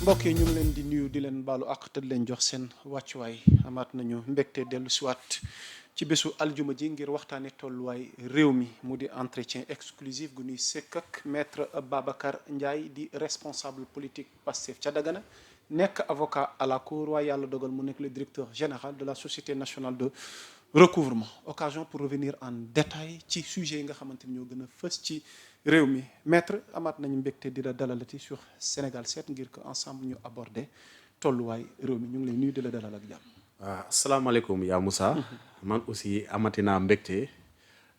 mbokk yi ñu ngi leen di nuyu di leen baalu àq te di leen jox seen wàccuwaay amaat nañu mbégte dellu siwaat ci bésu aljuma ji ngir waxtaane tolluwaay réew mi mu di entretien exclusif gu ñuy sekk ak maître Babacar Ndiaye di responsable politique Pastef ca Dagana nekk avocat à la cour waaye yàlla dogal mu nekk le directeur général de la société nationale de recouvrement occasion pour revenir en détail ci sujet yi nga xamante ni ñoo gën a fës ci réew mi maître amaat nañu mbégte di la dalalati sur Sénégal 7 ngir que ensemble ñu aborder tolluwaay réew mi ñu ngi lay nuyu di la dalal ak jàmm. waaw asalaamaaleykum yaa Moussa. man aussi amati naa mbégte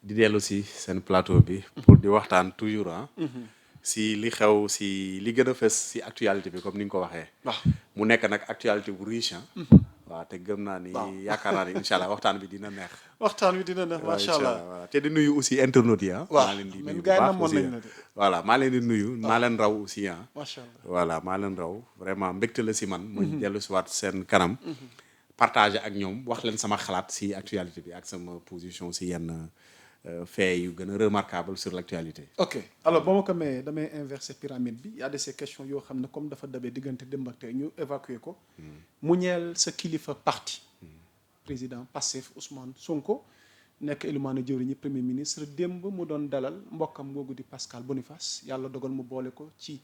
di dellu si seen plateau bi. pour di waxtaan toujours si li xew si li gën a fës si actualité bi comme ni nga ko waxee. waaw mu nekk nag actualité bu riche waaw te gëm naa ni yaakaar naa ni incha allah waxtaan bi dina neex. waxtaan wi dina neex macha allah voilà te di nuyu aussi internautes yi maa leen di nuyu bu baax aussi voilà maa leen di nuyu maa leen raw aussi macha allah voilà maa leen raw vraiment mbégte la si man. muy dellu si waat seen kanam. partager ak ñoom wax leen sama xalaat si actualité bi ak sama position si yenn faits yu gën a remarquable sur l'actualité. ok alors ba ma ko mayee damay inverser pyramide bi y a de ces questions yoo xam ne comme dafa dabee diggante démb ak tey ñu évacuer ko. mu ñeel sa kilifa parti. président Pastef Ousmane Sonko nekk élimaanu jëwriñu premier ministre démb mu doon dalal mbokkam googu di Pascal Boniface yàlla dogal mu boole ko ci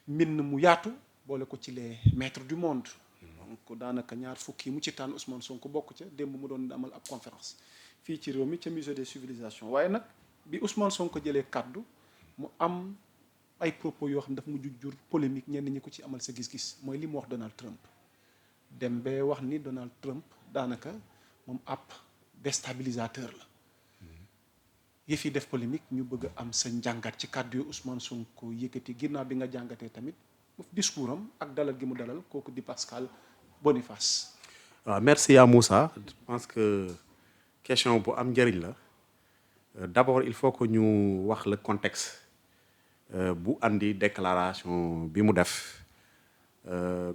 mbind mu yaatu boole ko ci les maîtres du monde. donc daanaka ñaar fukki mu ci tànn Ousmane Sonko bokk ca démb mu doon amal ab conférence fii ci réew mi ca musée des civilisations waaye nag bi Ousmane Sonko jëlee kàddu mu am ay propos yoo xam ne dafa mujj jur polémique ñenn ñi ko ci amal sa gis-gis mooy li mu wax Donald Trump dem ba wax ni Donald Trump daanaka moom ab déstabilisateur la yëf yi def polémique ñu bëgg a am sa njàngat ci kàddu yu Ousmane Sonko yëkkati ginnaaw bi nga jàngatee tamit discours am ak dalal gi mu dalal kooku di Pascal Boniface. waaw merci à Moussa je pense que question bu am njëriñ la d'abord il faut que ñu wax le contexte bu andi déclaration bi mu def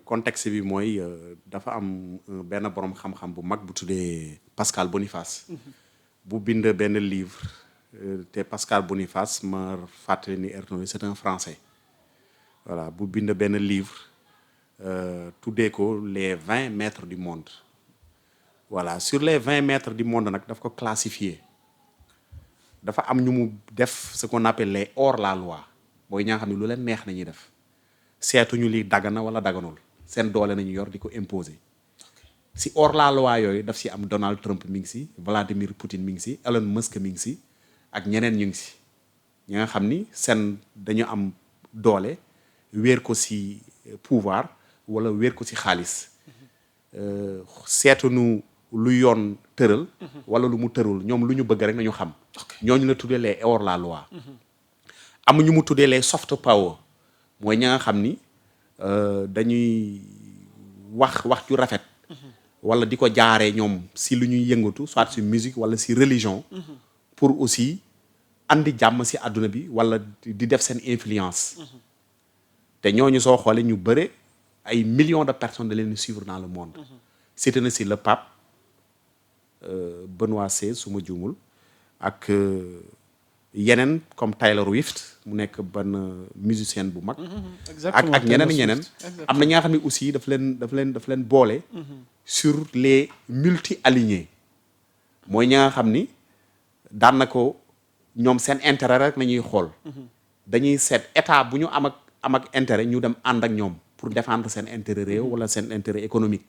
contexte bi mooy dafa am benn borom xam-xam bu mag bu tuddee Pascal Boniface. bu bind benn livre te Pascal Boniface ma fàttali ni Ernoy c'est un français. voilà bu bind benn livre tuddee ko les 20 maîtres du monde voilà sur les 20 maîtres du monde nag daf ko classifier dafa am ñu mu def ce qu'on appelle les hors la loi mooy ñaa xam ne lu leen neex nañuy def seetuñu li dagana wala daganul seen doole nañu yor di ko imposer si hors la loi yooyu daf si am Donald Trump mi ngi si Vladimir Poutine mi ngi si Elon Musk mi ngi si ak ñeneen ñu ngi si ñi nga xam ni seen dañu am doole wéer ko ci pouvoir wala wéer ko ci xaalis seetunu lu yoon tëral wala lu mu tërul ñoom lu ñu bëgg rek nañu xam ñooñu la tuddee les hors la loi am ñu mu tuddee les soft power mooy ña nga xam ni dañuy wax ju rafet wala di ko jaaree ñoom ci lu ñuy yëngatu soit ci musique wala ci religion pour aussi andi jàmm ci àdduna bi wala di def seen influence te ñooñu soo xoolee ñu bëre ay millions de personnes da leen suivre dans le monde. cité na si le pape Benoît XVI su ma juumul ak yeneen comme Taylor Swift mu nekk benn musicienne bu mag. ak ñeneen am na ñaa xam ne aussi daf leen boole. sur les multi-alignés mooy ña nga xam ni daan na ko ñoom seen intérêt rek nañuy xool. dañuy seet état bu ñu am ak intérêt ñu dem ànd ak ñoom pour défendre seen intérêt réew wala seen intérêt économique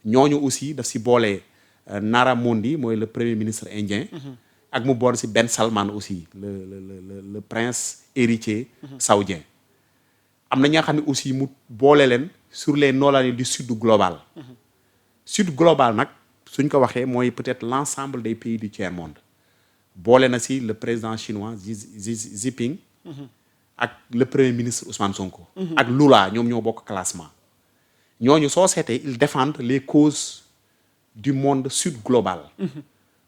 ñooñu aussi daf si boole Narendra Modi mooy le premier ministre indien ak mu boole si Ben Salman aussi le prince héritier saoudien am na ñaa xam ne aussi mu boole leen sur les nolani du sud global sud global nag suñ ko waxee mooy peut-être l'ensemble des pays du tiers-monde boole na si le président chinois Xi Jinping ak le premier ministre Ousmane Sonko. ak Lula ñoom ñoo bokk classement. ñooñu soo seetee ils défendent les causes du monde sud global.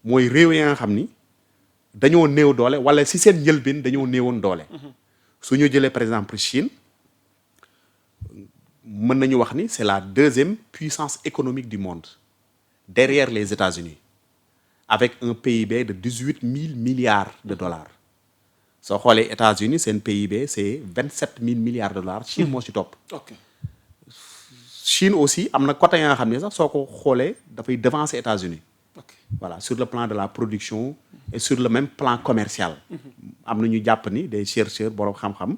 mooy réew ya nga xam ni dañoo néew doole wala si seen njëlbeen dañoo néewoon doole. su ñu jëlee par exemple Chine mën nañu wax ni c'est la deuxième puissance économique du monde derrière les États-Unis avec un PIB de 18 000 milliards de dollars. soo xoolee États-Unis seen PIB c'est 27 000 milliards de dollars. Chine moo ci topp. Chine aussi am na côté nga xam ne sax soo ko xoolee dafay devancer États-Unis ok voilà sur le plan de la production et sur le même plan commercial am na ñu jàpp ni des chercheurs borom xam-xam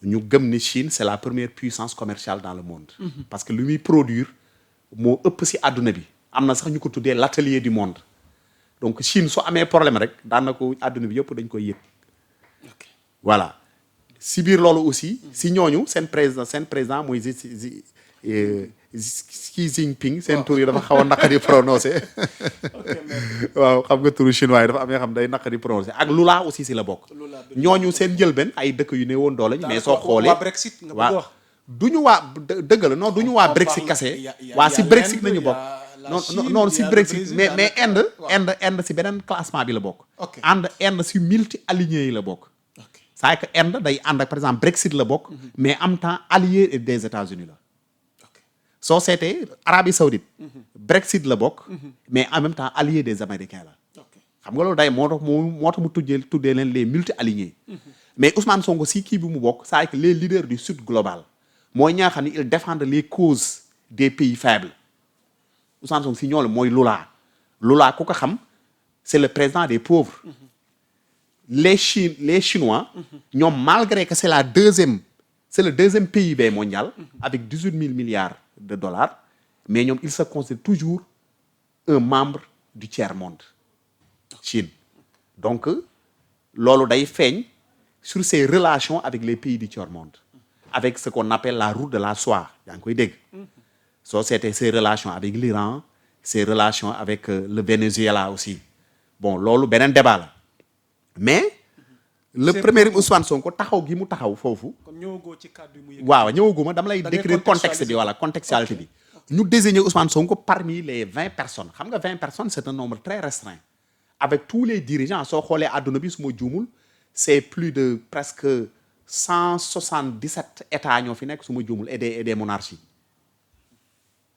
ñu gëm ni Chine c'est la première puissance commerciale dans le monde parce que lu muy produire moo ëpp ci àdduna bi am na sax ñu ko tuddee l'atelier du monde donc Chine su amee problème rek daan na ko àdduna bi yëpp dañ koy yëg ok voilà si biir loolu aussi si ñooñu seen président mooy Xi Jinping seen tur yi dafa xaw a naqari prononcé waaw xam nga turu chinois yi dafa am yoo xam day naqari prononcé ak Lula aussi si la bokk ñooñu seen njëlbeen ay dëkk yu ne woon doole mais soo xoolee waa Brexit nga bëgg wax du ñu waa dëgg la non du ñu waa Brexit kase waa si Brexit nañu bokk non si Brexit mais Inde si beneen classement bi la bokk Inde si multi alignés yi la bokk c'est que Inde day ànd ak par exemple Brexit la bokk mais en temps allié des États-Unis la soo seetee Arabie Saoudite Brexit la bokk mais en même temps allié des Américains la xam nga loolu day moo tax mu tuddee leen les multi alignés mais Ousmane Sonko si kii bi mu bokk c'est que les leaders du sud global mooy ñaa xam ne ils défendent les causes des pays faibles Ousmane Sonko si ñoo la mooy Lula ku ko xam c'est le président des pauvres les Chinois ñoom malgré que c'est le deuxième PIB mondial avec 18 000 milliards de dollars mais ñoom il se considère toujours un membre du tiers-monde Chine donc loolu day feeñ sur ses relations avec les pays du tiers-monde avec ce qu'on appelle la route de la soie yaa ngi koy dégg soo seetee ses relations avec l'Iran ses relations avec le Venezuela aussi bon loolu beneen débat la mais le premier Ousmane Sonko taxaw gi mu taxaw foofu. kon ñëwagoo ci kàddu yi mu waaw ñëwaguma dama lay décrire contexte bi voilà contextualité bi. ñu désigner Ousmane Sonko parmi les 20 personnes xam nga 20 personnes c'est un nombre très restreint avec tous les dirigeants soo xoolee àdduna bi su ma juumul c'est plus de presque 177 états ñoo fi nekk su ma juumul et des monarchies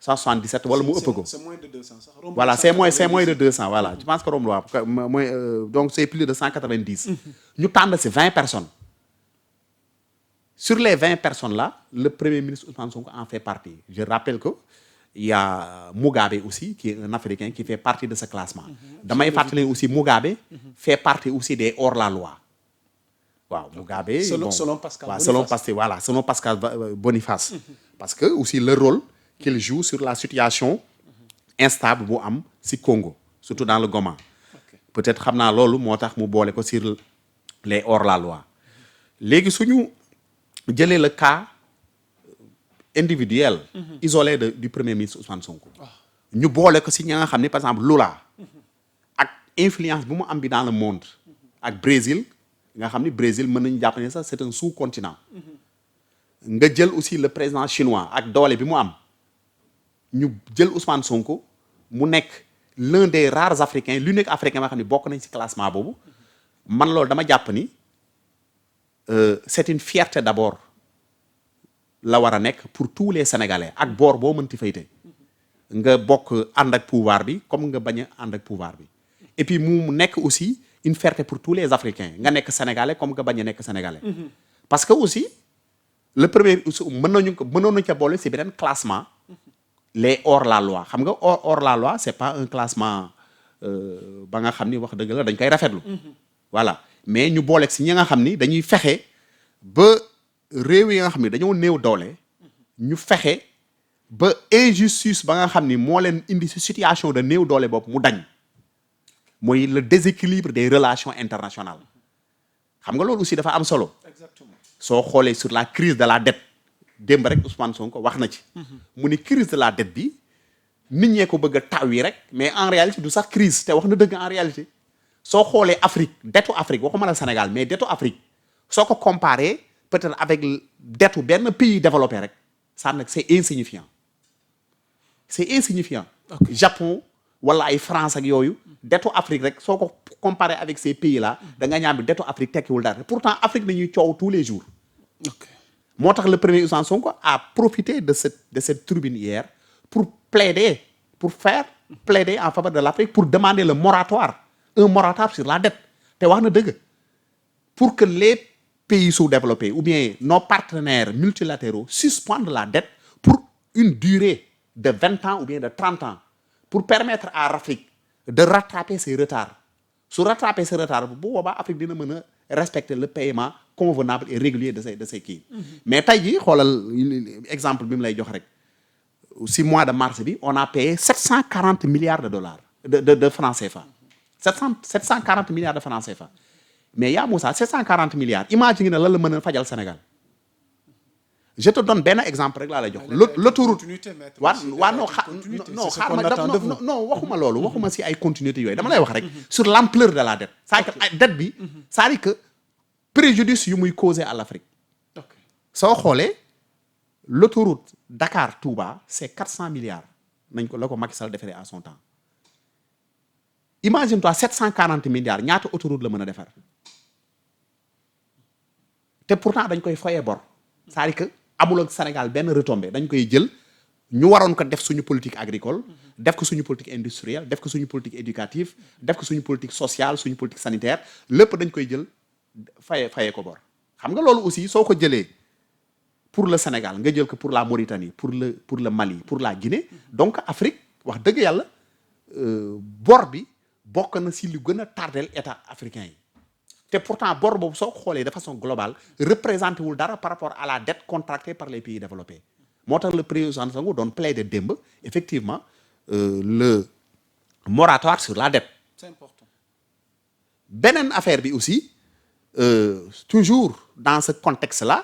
177 wala mu ëpp ko. c'est moins de 200 sax. voilà c'est moins de 200 voilà je pense que romb waaw mooy donc c'est plus de 190. ñu tànn ci 20 personnes. Sur les 20 personnes là le premier ministre Ousmane Sonko en fait partie je rappelle que il y a Mugabe aussi qui est un Africain qui fait partie de ce classement. damay fàttali aussi Mugabe fait partie aussi des hors-la-loi. waaw Mugabe selon Pascal Boniface selon Pascal Boniface. parce que aussi le rôle qu'il joue sur la situation instable bu am ci Congo surtout dans le Goma. peut-être xam naa loolu moo tax mu boole ko sur les hors-la-loi léegi suñu jëlee le cas individuel isolé du premier ministre Ousmane Sonko ñu boole ko ci ña nga xam ne par exemple Lula ak influence bu mu am bi dans le monde ak Brésil nga xam ni Brésil mën nañu jàpp ne sax c'est un sous-continent nga jël aussi le président chinois ak doole bi mu am ñu jël Ousmane Sonko mu nekk l'un des rares africains l'unique africain nga xam ne bokk nañ ci classement boobu man loolu dama jàpp ni c'est une fierté d'abord la war a nekk pour tous les Sénégalais ak boor boo mënti fayte nga bokk ànd ak pouvoir bi comme nga bañ a ànd ak pouvoir bi et puis mu nekk aussi une fierté pour tous les Africains nga nekk Sénégalais comme nga bañ a nekk Sénégalais parce que aussi le premier mënoon nañu ca boole ci beneen classement les hors-la-loi xam nga hors-la-loi c'est pas un classement ba nga xam ni wax dëgg la dañ koy rafetlu voilà mais ñu booleeg ci ñi nga xam ni dañuy fexe ba réew yi nga xam ni dañoo néew doole ñu fexe ba injustice ba nga xam ni moo leen indi ci situation de néew doole bopp mu dañ mooy le déséquilibre des relations internationales xam nga loolu aussi dafa am solo. Exactement. soo xoolee sur la crise de la dette démb rek Ousmane Sonko wax na ci. mu ni crise de la dette bi nit ñee ko bëgg a taw yi rek mais en réalité du sax crise te wax na dëgg en réalité soo xoolee Afrique dettu Afrique waxuma la Sénégal mais dettu Afrique soo ko comparé peut-être avec dettu benn pays développé rek ça nag c'est insignifiant Okay. Japon wala ay France ak yooyu dettu Afrique rek soo ko comparé avec ces pays là da nga ñaam bi dettu Afrique tekkiwul dara pourtant Afrique nañuy coow tous les jours. moo tax le premier Ousmane Sonko a profité de cette tribune hier pour plaider en faveur de l'Afrique pour demander un moratoire sur la dette te wax na dëgg pour que les pays sous-développés ou bien nos partenaires multilatéraux suspendent la dette pour une durée de 20 ans ou bien de 30 ans pour permettre à l'Afrique de rattraper ses retards su rattraper ses retards bu boobaa Afrique dina mën a respecter le paiement convenable et régulier de ces kii mais tey jii xoolal exemple bi mu lay jox rek si mois de mars bi on a payé 740 milliards de dollars de francs CFA 740 milliards de francs CFA mais yaa Moussa 740 milliards imagine lan la mën a fajal Sénégal je te donne benn exemple rek laa lay jox l'autoroute waa non xaar ma non waxuma loolu waxuma si ay continuité yooyu dama lay wax rek sur l'ampleur de la dette c'est-à-dire que dette bi c'est-à-dire que préjudice yu muy causer à l'Afrique soo xoolee l'autoroute Dakar Touba c'est 400 milliards nañ ko la ko Macky Sall defaree à son temps imagine toi 740 milliards ñaata autoroute la mën a defar te pourtant dañ koy foyee bor c'est-à-dire que amul ak Sénégal benn retombée dañ koy jël ñu waroon ko def suñu politique agricole def ko suñu politique industrielle def ko suñu politique éducative def ko suñu politique sociale suñu politique sanitaire lépp dañ koy jël fayee ko bor xam nga loolu aussi soo ko jëlee pour le Sénégal nga jël ko pour la Mauritanie pour le Mali pour la Guinée donc Afrique wax dëgg yàlla bor bi bokk na si lu gën a tardel état africain yi te pourtant bor boobu soo ko xoolee de façon globale représenté wul dara par rapport à la dette contractée par les pays développés moo tax le président Sonko doon plaider démb effectivement le moratoire sur la dette. C'est important. beneen affaire bi aussi toujours dans ce contexte là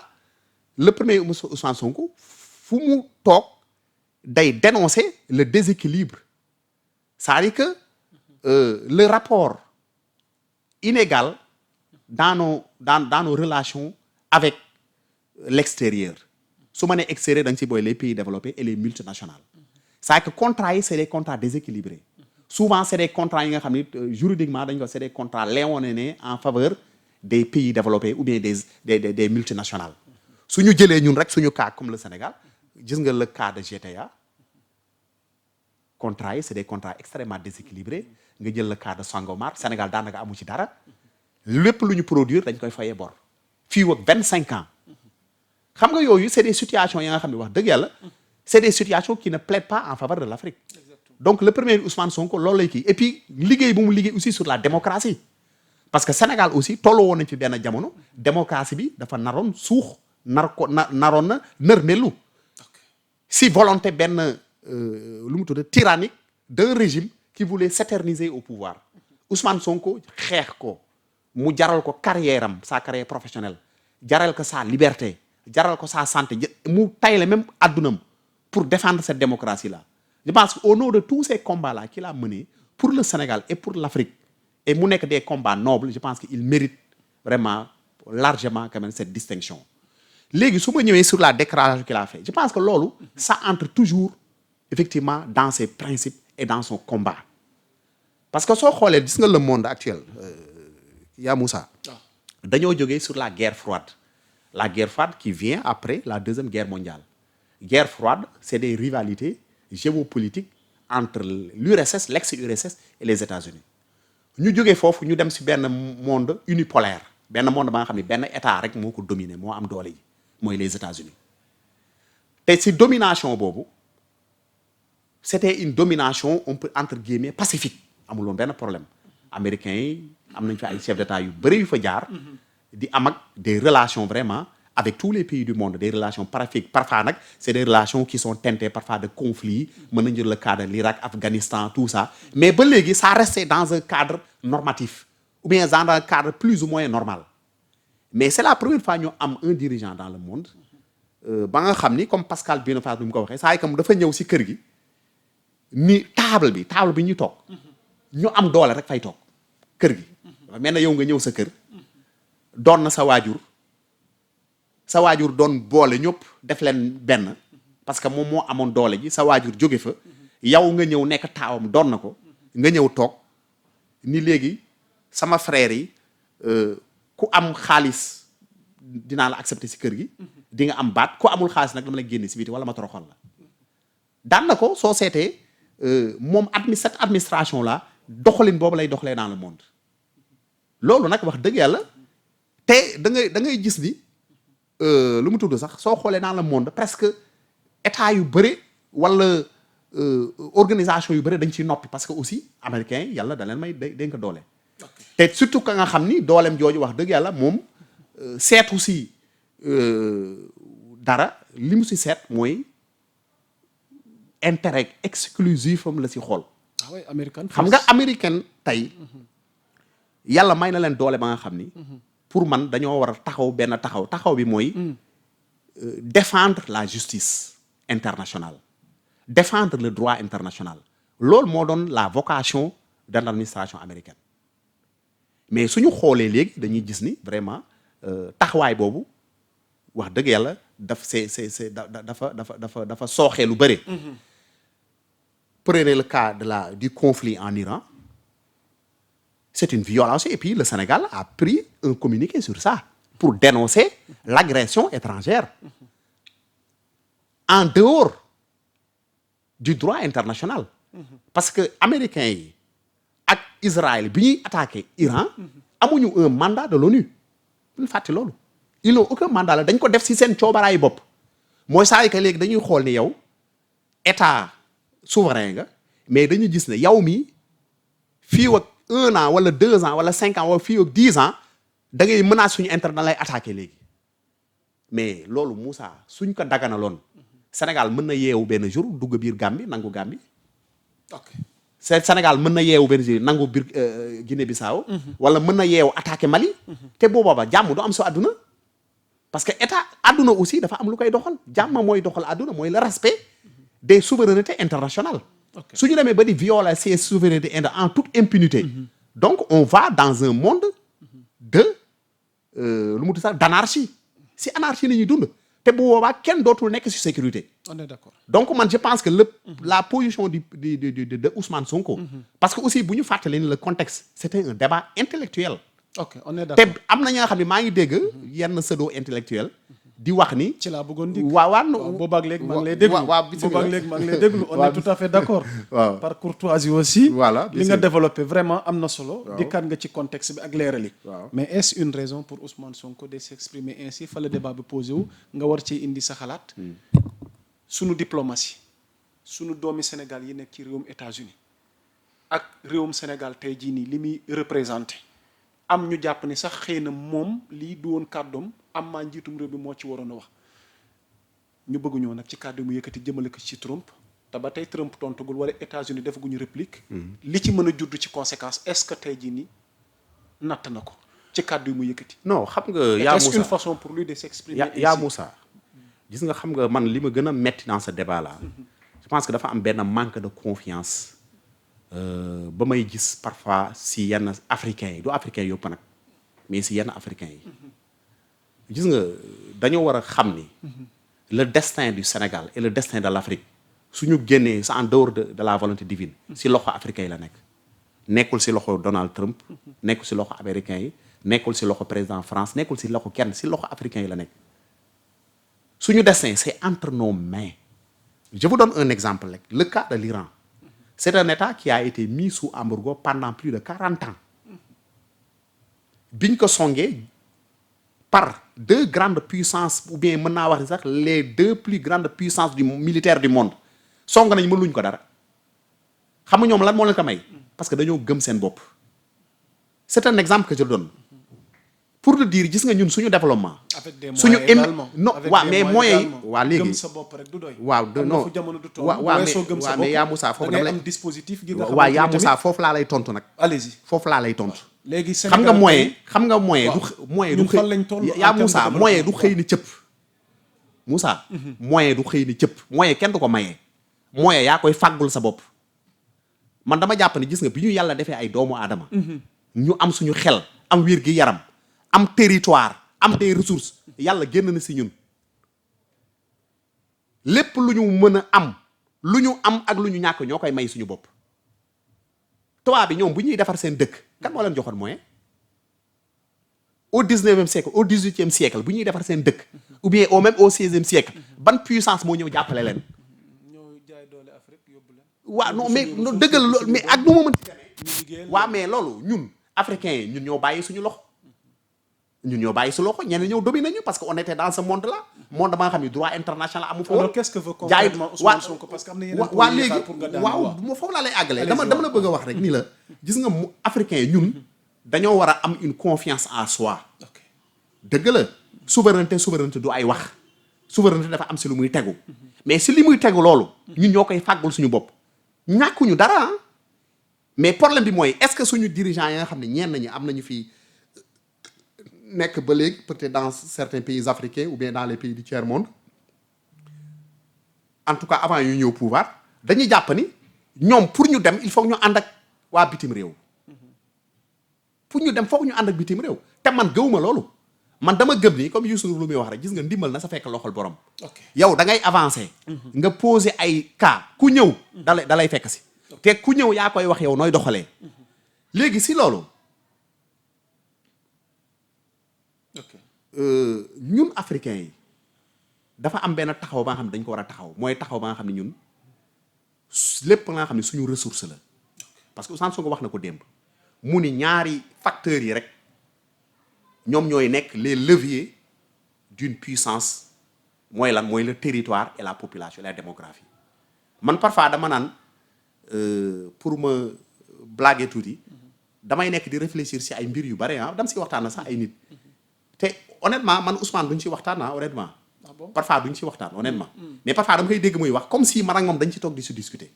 le premier Ousmane Sonko fu mu toog day dénoncer le déséquilibre c'est-à-dire que le rapport inégal dans nos relations avec l'extérieur su ma nee extérieur dañ ci booy les pays développés et les multinationales c'est-à-dire que contrats yi c'est des contrats déséquilibrés souvent c'est des contrats yi nga xam ni juridiquement dañ ko c'est des contrats léonins en faveur des pays développés ou bien des multinationales su ñu jëlee ñun rek suñu cas comme le Sénégal gis nga le cas de GTA contrats yi c'est des contrats extrêmement déséquilibrés nga jël le cas de Sangomar Sénégal daanaka amu ci dara lépp lu ñu produire dañ koy fayee bor fii ak 25 ans xam nga yooyu c'est des situations yi nga xam ne wax dëgg yàlla c'est des situations qui ne plaident pas en faveur de l'Afrique. Donc le premier Ousmane Sonko loolu lay kii et puis liggéey bu mu liggéey aussi sur la démocratie parce que Sénégal aussi tolloo woon nañ fi benn jamono démocratie bi dafa naroon suux naroon na nërmelu si volonté benn lu mu tudd tyrannique d'un régime qui voulait s'éterniser au pouvoir Ousmane Sonko xeex ko mu jaral ko carrière am sa carrière professionnelle jaral ko sa liberté jaral ko sa santé mu tayle même addunam pour défendre cette démocratie là je pense qu'au nom de tous ces combats là qu'il a menés pour le Sénégal et pour l'Afrique et mu nekk des combats nobles je pense qu'il mérite vraiment largement quand même cette distinction léegi su ma ñëwee sur la déclaration qu'il a fait je pense que loolu ça entre toujours effectivement dans ses principes et dans son combat parce que soo xoolee gis nga le monde actuel yaa Moussa dañoo jógee sur la guerre froide qui vient après la deuxième guerre mondiale guerre froide c'est des rivalités géopolitiques entre l'URSS l'ex-URSS et les États-Unis ñu jógee foofu ñu dem ci benn monde unipolaire benn monde ba nga xam ne benn état rek moo ko dominer moo am doole yi mooy les États-Unis te ci domination boobu c'était une domination on peut entre guillemets pacifique amuloon benn problème américains yi am nañ fi ay chefs d'État yu bëri yu fa jaar di am ak des relations vraiment avec tous les pays du monde des relations parfois nag c'est des relations qui sont teintées parfois de conflits mën nañ jël le cas de l'Irak Afghanistan tout ça mais ba léegi ça restait dans un cadre normatif ou bien dans un cadre plus ou moins normal mais c'est la première fois ñu am un dirigeant dans le monde ba nga xam ni comme Pascal Boniface bi mu ko waxee saa yi comme dafa ñëw ci kër gi ni table bi ñu toog ñu am doole rek fay toog kër gi dafa mel ne yow nga ñëw sa kër doon na sa waajur doon boole ñëpp def leen benn parce que moom moo amoon doole ji sa waajur jóge fa yow nga ñëw nekk taawam doon na ko nga ñëw toog ni léegi sama frère yi ku am xaalis dinaa la accepter ci kër gi di nga am baat ku amul xaalis nag dama la génne ci biti wala ma toroxal la daan na ko soo seetee moom cette administration là doxalin boobu lay doxalee dans le monde loolu nag wax dëgg yàlla te da ngay gis ni lu mu tudd sax soo xoolee dans le monde presque état yu bëri wala organisation yu bëri dañ ciy noppi parce que aussi américains yi yàlla da leen may dénk doole. te surtout ka nga xam ni dooleem jooju wax dëgg yàlla moom seetu si dara li mu si seet mooy intérêt exclusif am la si xool. ah oui américain xam nga américain tey yàlla may na leen doole ba nga xam ni. pour man dañoo war a taxaw benn taxaw bi mooy. défendre la justice internationale. défendre le droit international. loolu moo doon la vocation de l'administration américaine. mais suñu xoolee léegi dañuy gis ni vraiment taxawaay boobu wax dëgg yàlla dafa sooxee lu bëri. Prenez le cas du conflit en Iran. C'est une violation et puis le Sénégal a pris un communiqué sur ça pour dénoncer l'agression étrangère en dehors du droit international. Parce que américains yi ak Israël bi ñuy attaqué Iran amuñu un mandat de l'ONU buñu fàtte loolu ils n'ont aucun mandat la dañ ko def ci seen coobaraayu bopp mooy saa yi que léegi dañuy xool ni yow état souverain nga mais dañuy gis ne yow mi fii ak 1 an wala 2 ans wala 5 ans wala fii ak 10 ans da ngay menace suñu intérêt lay attaqué léegi mais loolu Moussa suñ ko daganaloon Sénégal mën na yeewu benn jour dugg biir Gambie nangu Gambie. ok Sénégal mën na yeewu benn jour nangu biir Guinée-Bissau. wala mën na yeewu attaqué Mali. te boobaa ba jàmm du am sa àdduna. parce que état àdduna aussi dafa am lu koy doxal jàmm mooy doxal àdduna mooy le respect des souverainetés internationales. su ñu demee ba di violer ces souverainetés en toute impunité. donc on va dans un monde de lu mu tudd sax d'anarchie si anarchie la ñuy dund. te bu boobaa kenn dootul nekk ci sécurité. on est d'accord. donc man je pense que la position de Ousmane Sonko. parce que aussi bu ñu fàttali ni le contexte c'était un débat intellectuel. ok on est d'accord te am na ñi nga xam ne maa ngi dégg yenn pseudo intellectuel di wax ni. ci laa bëggoon dikk waaw boobaag léegi maa ngi lay déglu boobaag léegi maa ngi lay déglu on est tout à fait d'accord. waaw par courtoisie aussi. voilà li nga développé vraiment am na solo. waaw dikkaat nga ci contexte bi ak leerali. waaw mais est-ce une raison pour Ousmane Sonko de s'exprimer ainsi fa la débat bi posé wu nga war ci indi sa xalaat. sunu diplomatie sunu doomi Sénégal yi nekk ci réewum États-Unis ak réewum Sénégal tey jii nii li muy représenté am ñu jàpp ni sax xëy na moom lii du woon kàddoom am maa njiitum réew bi moo ci waroon a wax ñu bëgg ñëw nag ci kàddu mu yëkkati jëmale ko ci Trump te ba tey Trump tontagul wala États-Unis defaguñu réplique. li ci mën a judd ci conséquence est-ce que tey jii nii natt na ko ci kàddu yi mu yëkkati. non xam nga yaa Moussa est-ce une façon pour lui de s'exprimer. yaa Moussa gis nga xam nga man li ma gën a metti dans ce débat là. je pense que dafa am benn manque de confiance ba may gis parfois si yenn africains yi du africains yëpp nag mais si yenn africains yi. gis nga dañoo war a xam ni. le destin du Sénégal et le destin de l'Afrique su ñu génnee c'est en dehors de la volonté divine. si loxo africains yi la nekk. nekkul si loxo Donald Trump. nekkul si loxo américains yi. nekkul si loxo président France nekkul si loxo kenn si loxo africains yi la nekk. suñu destin c'est entre nos mains. je vous donne un exemple rek le cas de l'Iran. c'est un État qui a été mis sous embargo pendant plus de 40 ans. biñ ko songee par 2 grandes puissances ou bien mën naa wax ni sax les 2 plus grandes puissances militaires du monde song nañ mënuñ ko dara xam nga ñoom lan moo leen ko may parce que dañoo gëm seen bopp. c'est un exemple que je donne pour te dire gis nga ñun suñu développement. avec des moyens suñu également non waaw mais moyens yi waaw léegi gëm sa bopp rek du doy. waaw non jamono du toll. waaw mais yaa Moussa foofu dama lay am dispositif gi nga waaw yaa Moussa foofu laa lay tontu nag. allez-y foofu laa lay tontu. léegi xam nga moyen du fan lañ toll yaa Moussa moyen du xëy ni cëpp. Moussa. moyen du xëy ni cëpp moyen kenn du ko mayee. moyen yaa koy fàggul sa bopp. man dama jàpp ne gis nga bi ñu yàlla defee ay doomu aadama. ñu am suñu xel am wér gi yaram. am territoire am des ressources yàlla génn na si ñun lépp lu ñu mën a am lu ñu am ak lu ñu ñàkk ñoo koy may suñu bopp tubaab bi ñoom bu ñuy defar seen dëkk kan moo leen joxoon moyen au 19e siècle au 18e siècle bu ñuy defar seen dëkk ou bien au 16e siècle ban puissance moo ñëw jàppale leen. ñoo jaay doole Afrique yóbbu leen. waaw non mais dëggal loolu mais ak nu ma mën ci demee. waaw mais loolu ñun africains yi ñun ñoo bàyyi suñu loxo. ñun ñoo bàyyi su loxo ñeneen ñëw dominé ñu parce que on était dans ce monde là monde ba nga xam ne droit international amu fa woon. alors qu'est-ce que veut concrètement Ousmane Sonko parce que am na yeneen waa léegi pour nga daan waaw foofu laa lay àggalee dama la bëgg a wax rek ni la gis nga mu africain yi ñun dañoo war a am une confiance en soi. dëgg la souveraineté du ay wax souveraineté dafa am si lu muy tegu mais si li muy tegu loolu ñun ñoo koy fàggul suñu bopp ñàkkuñu dara mais problème bi mooy est-ce que suñu dirigeants yi nga xam ne ñenn ñi am nañu fi nekk ba léegi peut-être dans certains pays africains ou bien dans les pays du tiers-monde en tout cas avant yu ñëw pouvoir dañuy jàpp ni ñoom pour ñu dem il faut ñu ànd ak waa bitim réew pour ñu dem foog ñu ànd ak bitim réew te man gëwuma loolu man dama gëm ni comme Youssou Ndour lu muy wax rek gis nga ndimbal na sa fekk loxol borom. yow da ngay avancer. nga poser ay cas ku ñëw da lay fekk si. te ku ñëw yaa koy wax yow nooy doxalee. léegi si loolu. ñun africains yi dafa am benn taxaw ba nga xam ne dañ ko war a taxaw mooy taxaw ba nga xam ne ñun lépp nga xam ne suñu ressource la parce que Ousmane Sonko wax na ko démb mu ni ñaari facteurs yi rek ñoom ñooy nekk les leviers d'une puissance mooy lan mooy le territoire et la population et la démographie man parfois dama naan pour ma blaguer tuuti damay nekk di réfléchir si ay mbir yu bare dama si waxtaan na sax ay nit te honnêtement man Ousmane duñ ci waxtaan honnêtement. Ah bon? Parfois duñ ci waxtaan honnêtement. Mais parfois dama koy dégg muy wax comme si man ak moom dañ ci toog di si discuter.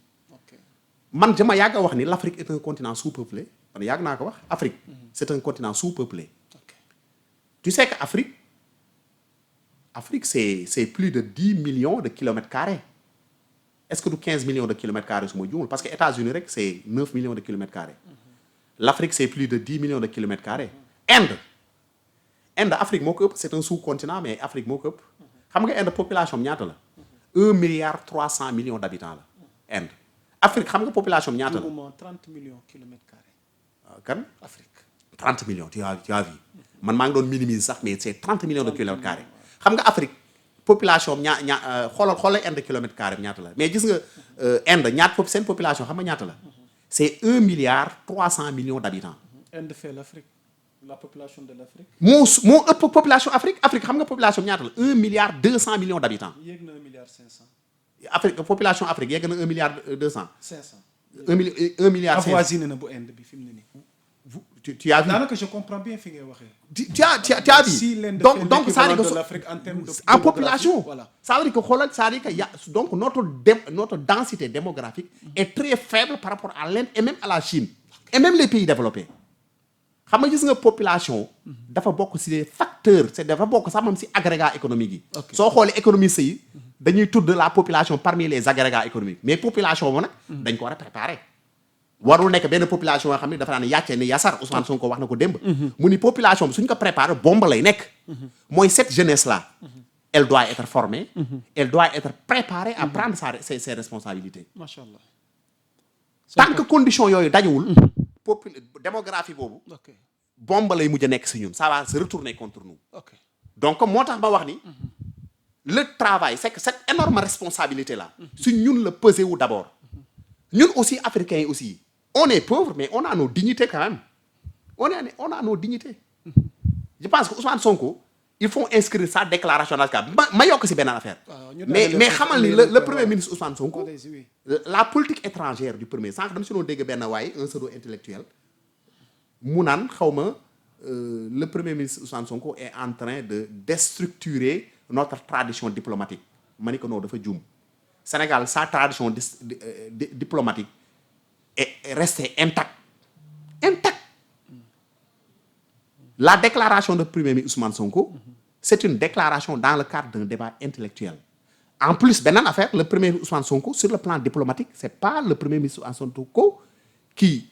Man dama yàgg a wax ni l'Afrique est un continent sous-peuplé man yàgg naa ko wax Afrique c'est un continent sous-peuplé. Tu sais que Afrique c'est plus de 10 millions de kilomètres carrés. Est-ce que du 15 millions de kilomètres carrés su ma juumul parce que États-Unis rek c'est 9 millions de kilomètres carrés. L'Afrique c'est plus de 10 millions de kilomètres carrés. Inde Afrique moo ko ëpp c'est un sous-continent mais Afrique moo ko ëpp xam nga Inde population am ñaata la 1 milliard 300 millions d'habitants la Inde Afrique xam nga population am ñaata la 30 millions kilomètres carrés. Kan Afrique 30 millions tu as vu man maa ngi doon minimiser sax mais c'est 30 millions de kilomètres carrés xam nga Afrique population am xoolal Inde kilomètres carrés ñaata la mais gis nga Inde ñaata seen population xam nga ñaata la c'est 1 milliard 300 millions d'habitants. Inde fait l'Afrique. La population de l'Afrique. moo ëpp population Afrique xam nga population ñaata la 1 milliard 200 millions d'habitants. yéeg na 1 milliard 500. Afrique population Afrique yegg na 1 milliard 200. 500. 1 milliard 500 avoisiné na bu Inde bi fi mu ne nii. tu as vu. daanaka je comprends bien fi ngay waxee. tu as vu. Si l'Inde donc fait ça veut dire l'équivalent que de l'Afrique en termes de en population. Voilà. Ça veut dire que xoolal c'est-à-dire que donc notre densité démographique est très faible par rapport à l'Inde et même à la Chine et même les pays développés. xam nga gis nga population dafa bokk ci des facteurs c'est dafa bokk sax moom ci agrégat économique yi. soo xoolee économistes yi dañuy tudd la population parmi les agrégats économiques mais population boobu nag. dañ ko war a préparer. warul nekk benn population yoo xam ne dafa daan yàccee ni yasar Ousmane Sonko wax na ko démb. mu ni population bi suñ ko préparer bombe lay nekk. mooy cette jeunesse là. elle doit être formée. elle doit être préparée à prendre ses responsabilités. Macha Allah. tant que condition yooyu dajewul. démographie boobu. bombe lay mujj a nekk si ñun ça va se retourner contre nous. donc moo tax ma wax ni. le travail c'est que cette énorme responsabilité là. si ñun la peser wu d'abord. ñun aussi africains yi aussi. on est pauvre mais on a nos dignités quand même. on a nos dignités. je pense que Ousmane Sonko il faut inscrire sa déclaration nationale ma yokk si benn affaire. mais xamal ni le premier ministre Ousmane Sonko. la politique étrangère du premier sànq dama si doon dégg benn waaye un pseudo intellectuel mu naan xaw ma le premier ministre Ousmane Sonko est en train de déstructurer notre tradition diplomatique ma ni ko non dafa juum Sénégal sa tradition diplomatique est restée intacte. La déclaration de premier ministre Ousmane Sonko c'est une déclaration dans le cadre d'un débat intellectuel. En plus beneen affaire le premier ministre Ousmane Sonko sur le plan diplomatique c'est pas le premier ministre Ousmane Sonko qui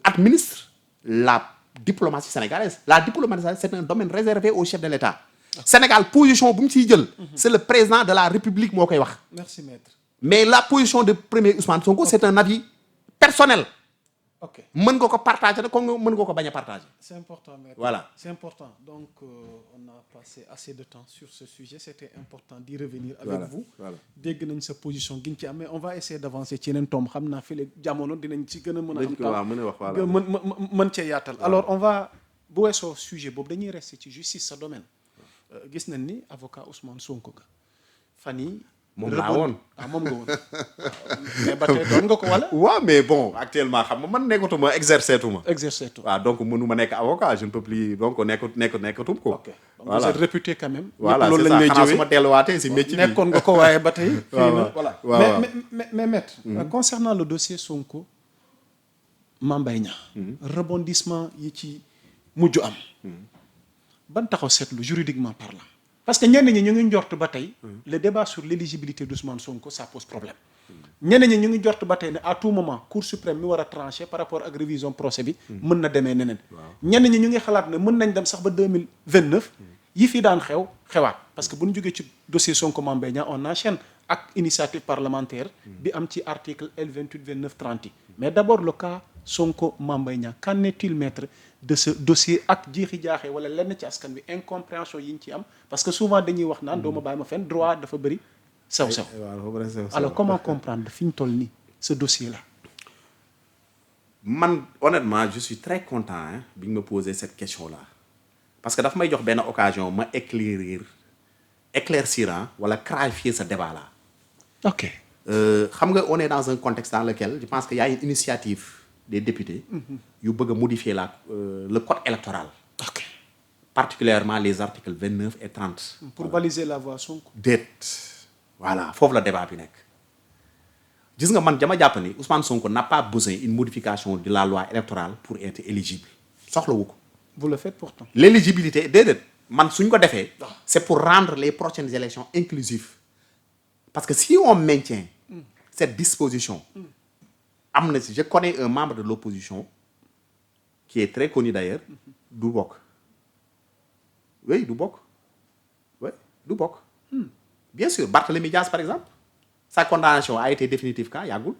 administre la diplomatie sénégalaise. La diplomatie sénégalaise c'est un domaine réservé au chef de l'État. Sénégal position bu mu ciy jël. c'est le président de la République moo koy wax. Merci maître. Mais la position de premier Ousmane Sonko c'est un avis personnel. mën nga ko partager nag comme mën nga ko bañ a partager. C'est important maître. Voilà. C'est important donc on a passé assez de temps sur ce sujet c'était important d'y revenir avec vous. dégg nañ sa position gi ñu ci am mais on va essayer d'avancer ci yeneen tomb xam naa fii léegi jamono dinañ ci gën a mën a am. mën cee yaatal alors on va. bu weesoo sujet boobu dañuy rester ci justice sa domaine gis nañ ni avocat Ousmane Sonko ga fan yi moom laa woon moom nga woon mais ba tey doon nga ko wala. waaw mais bon actuellement xam nga man nekkatuma exercetuma. waaw donc mënuma nekk avocat je ne peux plus donc nekkatum ko. ok donc vous êtes réputé quand même. voilà loolu lañ lay jëwee su ma delluwaatee si métier bi. nekkoon nga ko waaye ba tey. voilà mais maître. concernant le dossier Sonko Mame Mbaye Niang. rebondissement yi ci mujj am. ban taxaw seetlu juridiquement parlant. parce que ñenn ñi ñu ngi njort ba tey. le débat sur l'éligibilité d'Ousmane Sonko ça pose problème. ñenn ñi ñu ngi njort ba tey ne à tout moment Cour suprême mi war a trancher par rapport ak révision procès bi. mën na demee neneen. ñenn ñi ñu ngi xalaat ne mën nañ dem sax ba 2029. yi fi daan xewaat parce que bu ñu jógee ci dossier Sonko Mame Mbaye Niang on enchaîne ak initiative parlementaire. bi am ci article L28 29 30. mais d'abord le cas Sonko Mame Mbaye Niang qu'en est-il maître de ce dossier ak jiixi jaaxee wala lenn ci askan bi incompréhension yi ñu ci am parce que souvent dañuy wax naan doo ma bàyyi ma fenn droit dafa bëri sew alors comment comprendre fi ñu toll nii ce dossier là. man honnêtement je suis très content bi nga ma poser cette question là parce que dafa may jox benn occasion ma éclaircir wala clarifier ce débat là. ok xam nga on est dans un contexte dans lequel je pense qu'il y a une initiative des députés yu bëgg a modifier le code électoral. ok particulièrement les articles 29 et 30. pour baliser la voie Sonko. voilà foofu la débat bi nekk. gis nga man dama jàpp ni Ousmane Sonko n'a pas besoin une modification de la loi électorale pour être éligible soxlawu ko. vous le faites pourtant. l'éligibilité déedéet man suñ ko defee. c'est pour rendre les prochaines élections inclusives. parce que si on maintient cette disposition. am na si je connais un membre de l'opposition qui est très connu d'ailleurs du bokk. oui du bokk. Bien sûr Barthélémy Dias par exemple sa condamnation a été définitive quand yàggul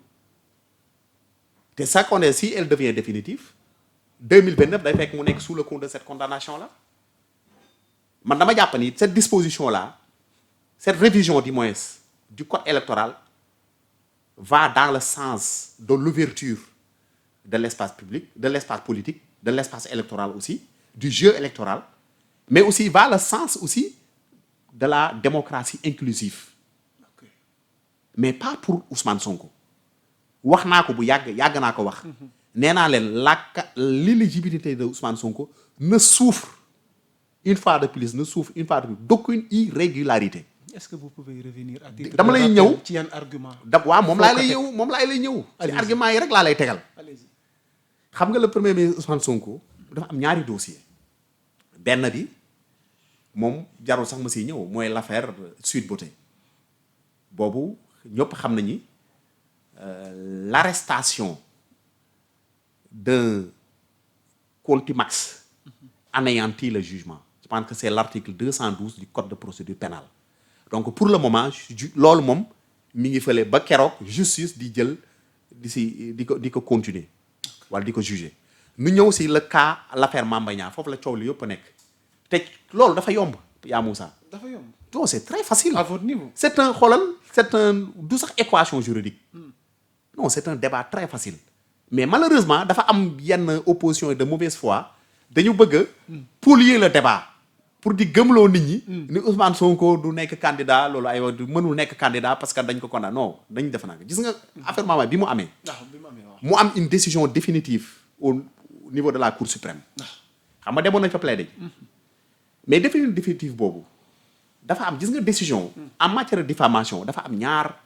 te sa condamnation si elle devient définitive 2029 day fekk mu nekk sous le coup de cette condamnation là man dama jàpp ni cette disposition là cette révision du moins du code électoral va dans le sens de l'ouverture de l'espace public de l'espace politique de l'espace électoral aussi du jeu électoral mais aussi va le sens aussi de la démocratie inclusive. Okay. Mais pas pour Ousmane Sonko. wax naa ko bu yàgg naa ko wax. nee naa leen l'éligibilité de Ousmane Sonko ne souffre une fois de plus d'aucune irrégularité. est-ce que vous pouvez revenir à titre dama lay ñëw ci yan argument. waaw moom laa lay ñëw. ci argument yi rek laa lay tegal. xam nga le premier ministre Ousmane Sonko dafa am ñaari dossier benn bi. moom jarul sax ma siy ñëw mooy l'affaire Sweet Beauté boobu ñëpp xam nañu l'arrestation d'un contumax anéantit le jugement je pense que c'est l'article 212 du code de procédure pénale donc pour le moment loolu moom mi ngi fële ba keroog justice di jël di ko continuer wala di ko juger nu ñëw si le cas l'affaire Mame Mbaye Niang foofu la coow li yëpp a nekk te loolu dafa yomb yaa Moussa. dafa yomb non c'est très facile. à votre niveau. c'est un du sax équation juridique. non c'est un débat très facile. mais malheureusement dafa am yenn opposition de mauvaise foi dañu bëgg a polluer le débat pour di gëmloo nit ñi. ni Ousmane Sonko du nekk candidat loolu ay du mënul nekk candidat parce que dañ ko condamné non dañ def nag gis nga affaire Mame Mbaye bi mu amee. mu am une décision définitive au niveau de la Cour suprême. xam nga demoon nañ fa plaider. mais décision définitive boobu dafa am gis nga décision en matière de diffamation dafa am ñaar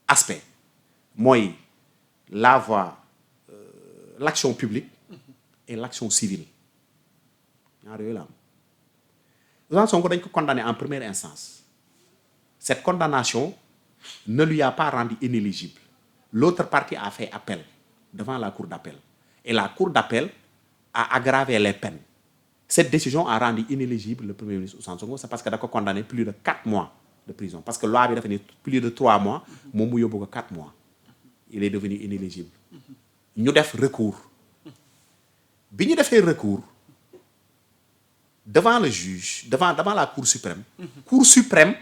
aspect mooy la voie l'action publique et l'action civile ñaar yooyu la am Ousmane Sonko dañ ko condamné en première instance cette condamnation ne lui a pas rendu inéligible l'autre partie a fait appel devant la cour d'appel et la cour d'appel a aggravé les peines. Cette décision a rendu inéligible le premier ministre Ousmane Sonko c'est parce que da ko condamné plus de 4 mois de prison parce que loi bi dafa ni plus de 3 mois moom mu yóbbu ko 4 mois il est devenu inéligible ñu def recours bi ñu defee recours devant le juge devant la Cour suprême. Cour suprême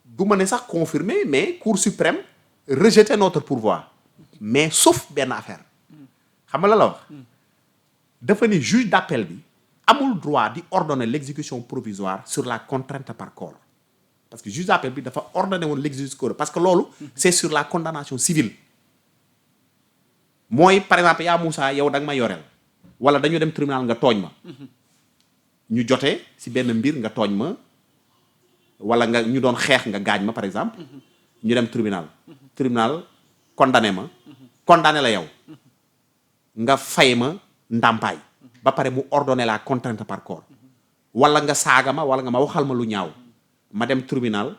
du ma ne sax confirmer mais Cour suprême rejeter notre pourvoi mais sauf benn affaire xam nga la wax. dafa ni juge d'appel bi amul droit di ordonner l'exécution provisoire sur la contrainte par corps parce que juge d'appel bi dafa ordonné woon l'exécution parce que loolu c'est sur la condamnation civile mooy par exemple yaa Moussa yow da nga ma yoreel wala dañu dem tribunal nga tooñ ma ñu jotee ci benn mbir nga tooñ ma wala nga ñu doon xeex nga gaañ ma par exemple ñu dem tribunal condamné ma condamné la yow nga fay ma ndàmpaay ba pare mu ordonné la contrainte par corps wala nga saaga ma wala nga ma waxal ma lu ñaaw ma dem tribunal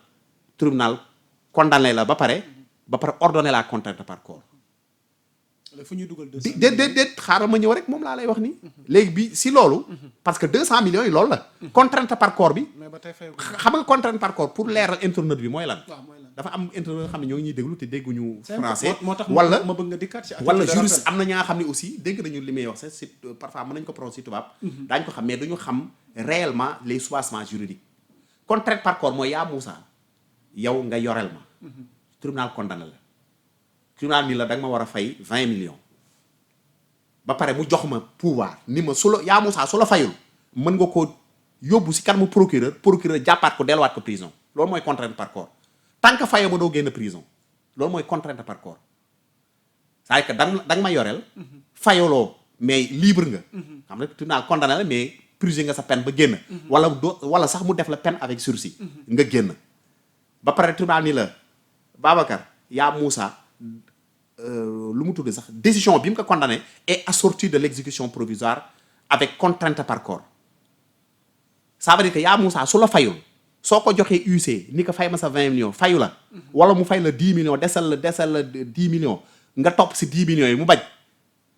condamné la ba pare ordonné la contrainte par corps fu ñuy dugal déet xaaral ma ñëw rek moom laa lay wax ni léegi bi si loolu parce que 200 millions yi loolu la contrainte par corps bi mais ba tey fay xam nga contrainte par corps pour leeral internet bi mooy lan dafa am internet xam ne ñoo ngi ñuy déglu te dégguñu français moo tax wala ma bëgg nga dikkaat ci wala juriste am na ñaa xam ne aussi dégg nañu li may wax sax si parfois mën nañu ko prononcer ci tubaab daañu ko xam mais duñu xam réellement les soubassements juridiques contrainte par corps mooy yaa Moussa yow nga yoreel ma tribunal condamné la tribunal ni la da nga ma war a fay 20 millions ba pare mu jox ma pouvoir ni ma su la yaa Moussa su la fayul mën nga ko yóbbu si kanamu procureur jàppaat ko delluwaat ko prison loolu mooy contrainte par corps tant que fayoo ba doo génn prison loolu mooy contrainte par corps c'est-à-dire que da nga ma yoreel fayoloo mais libre nga xam nga tribunal condamné la mais purgé nga sa peine ba génn wala sax mu def la peine avec sursis nga génn ba pare tribunal ni la Babacar yaa Moussa lu mu tudd sax décision bi mu ko condamné est assortie de l'exécution provisoire avec contrainte par corps ça veut dire que yaa Moussa su la fayul soo ko joxee UC ni ko fay ma sa 20 millions fayu la wala mu fay la 10 millions desal la 10 millions nga topp si 10 millions yi mu bañ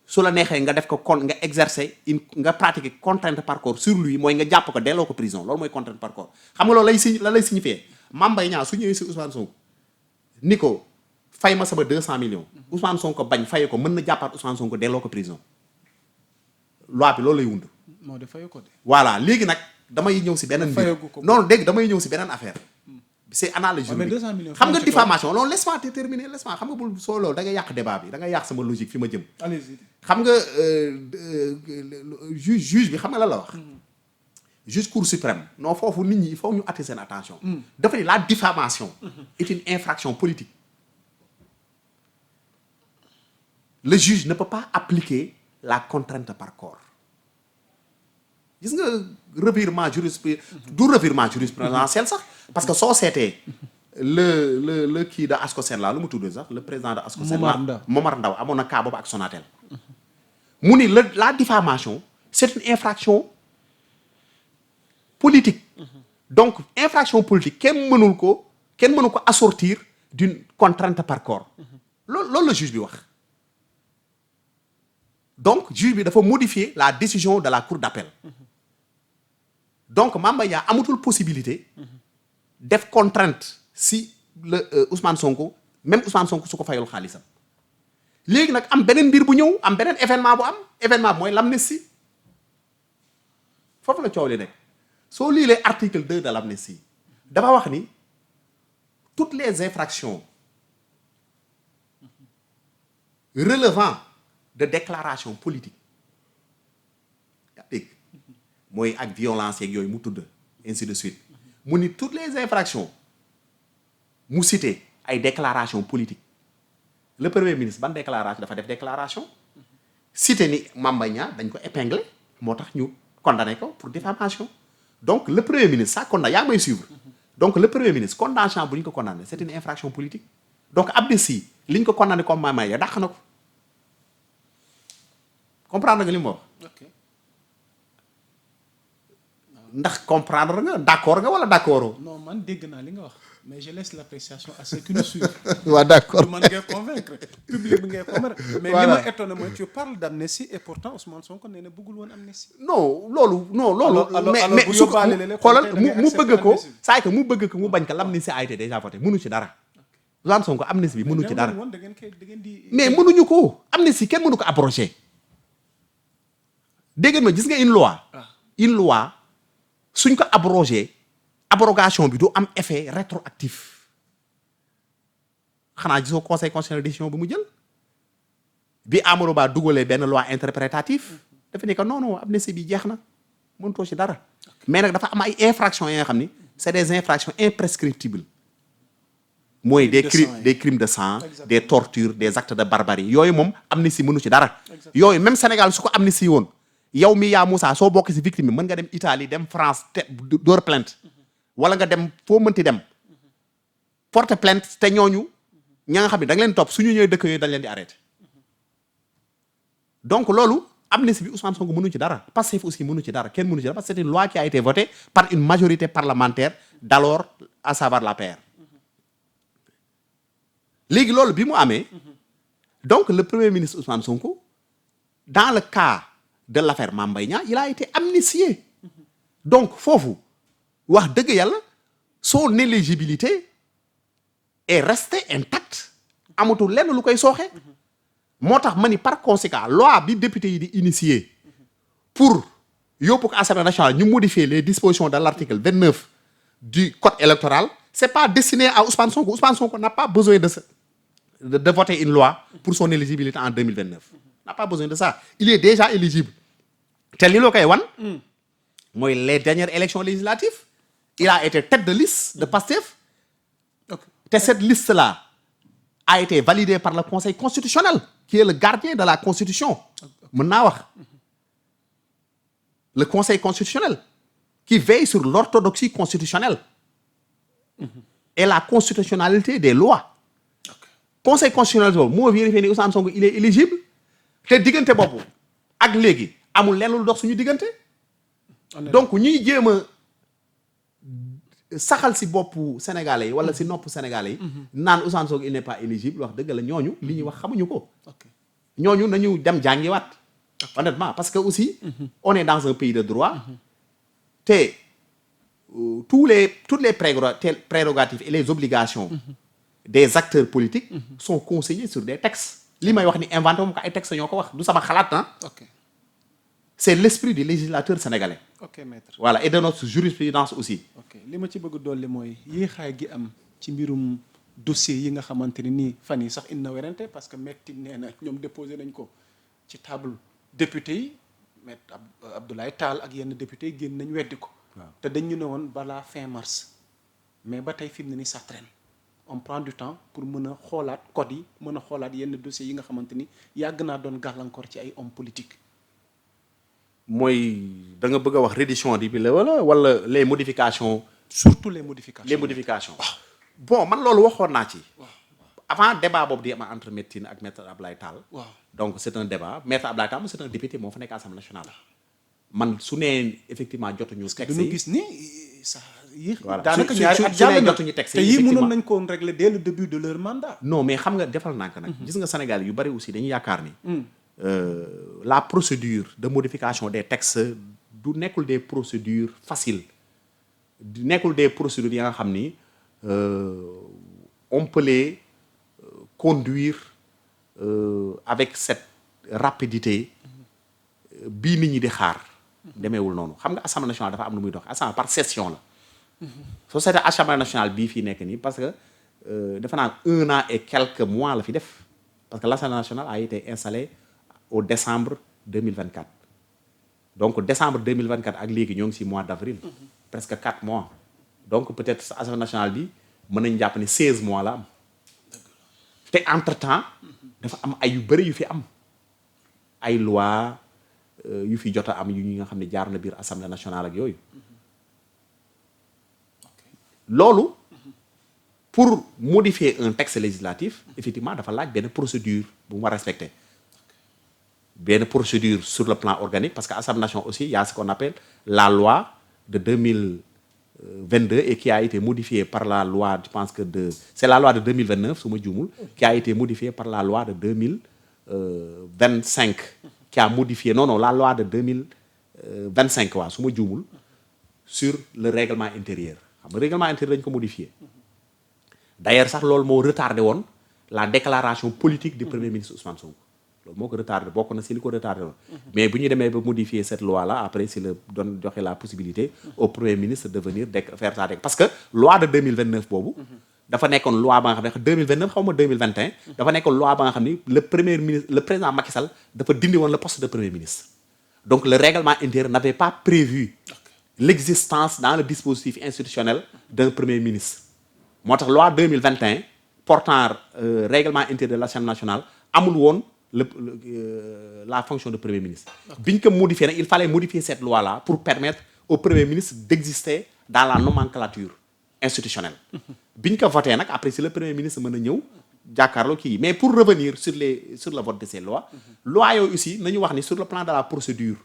su la neexee nga def ko nga exercer nga pratiquer contrainte par corps sur lui mooy nga jàpp ko delloo ko prison loolu mooy contrainte par corps xam nga loolu lay signifier Mame Mbaye Niang su ñëwee si Ousmane Sonko ni ko fay ma sama 200 millions Ousmane Sonko bañ faye ko mën na jàppaat Ousmane Sonko delloo ko prison loi bi loolu lay wund moo de fayu ko de voilà léegi nag damay ñëw si beneen mbir non dégg damay ñëw si beneen affaire c'est analyse juridique xam nga diffamation loolu laisse-moi te terminer laisse-moi xam nga bul soo loolu da nga yàq débat bi da nga yàq sama logique fi ma jëm xam nga juge bi xam nga lan la wax juge cour suprême non foofu nit ñi il faut ñu attirer seen attention dafa ni la diffamation est une infraction politique le juge ne peut pas appliquer la contrainte par corps gis nga revirement jurisprudentiel sax parce que soo seetee le kii de Ascosen la lu mu tudd sax le président de Ascosen Momar Ndao amoon na cas boobu ak Sonatel mu ni la diffamation c'est une infraction politique donc infraction politique kenn mënu ko assortir d'une contrainte par corps loolu la juge bi wax donc juge bi dafa modifier la décision de la cour d'appel donc Mame Mbaye Niang amatul possibilité def contrainte si le Ousmane Sonko même Ousmane Sonko su ko fayul xaalisam léegi nag am beneen mbir bu ñëw am beneen événement bi mooy l'amnistie foofu la coow li nekk soo liilee article 2 de l'amnistie dafa wax ni toutes les infractions relevant de déclaration politique yaa dégg mooy ak violence yeeg yooyu mu tudd ainsi de suite mu ni toutes les infractions mu cité ay déclaration politique le premier ministre ban déclaration dafa def déclaration cité ni Mame Mbaye Niang dañ ko épinglé moo tax ñu condamné ko pour diffamation donc le premier ministre ça condamné yaa may suivre donc le premier ministre condamnation bu ñu ko condamné c'est une infraction politique donc amnistie li ñu ko condamné comme Mame Mbaye Niang dàq na ko comprendre nga li mu wax ndax comprendre nga d'accord nga wala d'accord non man dégg naa li nga wax mais je laisse l'appréciation à ceux qui nous suivent. waaw d'accord man ngay convaincre public bi ngay convaincre. mais li ma étonné mooy tu parles d'amnistie et pourtant Ousmane Sonko nee na bëggul woon amnistie. non loolu. mais su ko xoolal mu bëgg ko saa que mu bëgg ko mu bañ ko l'amnistie a été déjà voté mënu ci dara. Ousmane Sonko amnistie bi mënu ci dara mais mënuñu ko amnistie kenn mënu ko abroger dégg nga ma gis nga une loi suñ ko abrogé abrogation bi du am effet rétroactif xanaa gisoo conseil constitutionnel décision bi mu jël bi Amadou Ba dugalee benn loi interprétative dafa ne que non amnistie bi jeex na mënutoo ci dara mais nag dafa am ay infractions yi nga xam ni c'est des infractions imprescriptibles mooy des crimes de sang des tortures des actes de barbarie yooyu moom amnistie mënu ci dara yooyu même Sénégal su ko amnistie woon yow mi yaa Moussa soo bokk ci victime bi mën nga dem Italie dem France te door plainte wala nga dem foo mënti dem porter plainte te ñooñu ña nga xam ne da nga leen topp suñu ñëwee dëkk yooyu dañ leen di arrêté donc loolu amnistie bi Ousmane Sonko mënu ci dara Pastef aussi mënu ci dara kenn mënu ci dara parce que c'est une loi qui a été votée par une majorité parlementaire d'alors à savoir l'APR léegi loolu bi mu amee donc le premier ministre Ousmane Sonko dans le cas de l'affaire Mame Mbaye Niang il a été amnistié donc foofu wax dëgg yàlla son éligibilité est restée intacte amatul lenn lu koy sooxe moo tax ma ni par conséquent loi bi député yi di initier pour yóbbu ko Assemblée nationale ñu modifier les dispositions de l'article 29 du code électoral c'est pas destiné à Ousmane Sonko. Ousmane Sonko n'a pas besoin de voter une loi pour son éligibilité en 2029 n'a pas besoin de ça il est déjà éligible te li loo koy wan mooy les dernières élections législatives il a été tête de liste de Pastef te cette liste là a été validée par le Conseil constitutionnel qui est le gardien de la Constitution mën naa wax le Conseil constitutionnel qui veille sur l'orthodoxie constitutionnelle et la constitutionnalité des lois Conseil constitutionnel boobu moo vérifié ni Ousmane Sonko il est éligible te diggante boobu ak léegi amul lenn lu dox suñu diggante donc ñuy jéem a saxal si boppu sénégalais yi wala si noppu sénégalais yi naan Ousmane Sonko il n'est pas éligible wax dëgg la ñooñu li ñuy wax xamuñu ko ñooñu nañu dem jàngiwaat honnêtement parce que aussi on est dans un pays de droit te toutes les prérogatives et les obligations des acteurs politiques sont conseillés sur des textes li may wax ni inventé moom ko ay textes ñoo ko wax du sama xalaat c'est l'esprit du législateur sénégalais maître voilà et de notre jurisprudence aussi li ma ci bëgg dolli mooy yéexaay gi am ci mbirum dossier yi nga xamante ni nii fan yi sax indi na werante parce que metti nee na ñoom déposé nañ ko ci table député yi maître Abdoulaye Tall ak yenn député yi génn nañ weddi ko te dañ ñu ne woon balaa fin mars mais ba tey fi mu ne ni ça traîne on prend du temps pour mën a xoolaat code yi mën a xoolaat yenn dossiers yi nga xamante ni yàgg naa doon gàllankoor ci ay hommes politiques mooy da nga bëgg a wax reddition bi la wala les modifications surtout les modifications bon man loolu waxoon naa ci avant débat boobu di am entre Maître ak Maître Abdoulaye Tall donc c'est un débat Maître Abdoulaye Tall c'est un député moo fa nekk Assemblée nationale man su nee effectivement jotuñu texte yi gis ni ça yéex daanaka ñaari at jàll na jotuñu texte te yii mënoon nañ ko régler dès le début de leur mandat non mais xam nga defal naa ko nag gis nga Sénégal yu bari aussi dañuy yaakaar ni la procédure de modification des textes du nekkul des procédures faciles du nekkul des procédures yi nga xam ni on peut les conduire avec cette rapidité bii nit ñi di xaar demeewul noonu xam nga Assemblée nationale dafa am lu muy dox assemblée par session la société Assemblée nationale bii fii nekk nii parce que dafa naan 1 an et quelques mois la fi def parce que l'Assemblée nationale a été installée au décembre 2024 donc décembre 2024 ak léegi ñoo ngi ci mois d'avril presque 4 mois donc peut-être Assemblée nationale bi mën nañu jàpp ne 16 mois la am te entre-temps dafa am ay yu bëri yu fi am ay loi yu fi jot a am yu ñi nga xam ne jaar na biir Assemblée nationale ak yooyu loolu pour modifier un texte législatif effectivement dafa laaj benn procédure bu mu war respecter benn procédure sur le plan organique parce que Assemblée nationale aussi il y a ce qu'on appelle la loi de 2022 et qui a été modifiée par la loi je pense que c'est la loi de 2029 su ma juumul qui a été modifiée par la loi de 2025 qui a modifié non la loi de 2025 waaw su ma juumul sur le règlement intérieur xam nga règlement intérieur dañu ko modifié d'ailleurs sax loolu moo retardé woon la déclaration politique du premier ministre Ousmane Sonko loolu moo ko retardé bokk na si li ko retardé woon mais bu ñu demee ba modifier cette loi là après si la doon joxe la possibilité au premier ministre de venir faire ça parce que loi de 2029 boobu dafa nekkoon loi ba nga xam ne 2029 xaw ma 2021 dafa nekkoon loi ba nga xam ni le président Macky Sall dafa dindi woon le poste de premier ministre Donc le règlement intérieur n'avait pas prévu l'existence dans le dispositif institutionnel d'un premier ministre. Moo tax loi 2021 portant règlement intérieur de l'Assemblée nationale amul woon la fonction de premier ministre. Biñ ko modifier nag il fallait modifier cette loi là pour permettre au premier ministre d'exister dans la nomenclature institutionnelle. Biñ ko voté nag après si le premier ministre mën a ñëw jàkkaarloo kii. Mais pour revenir sur le vote de ces lois yooyu aussi nañu wax ni sur le plan de la procédure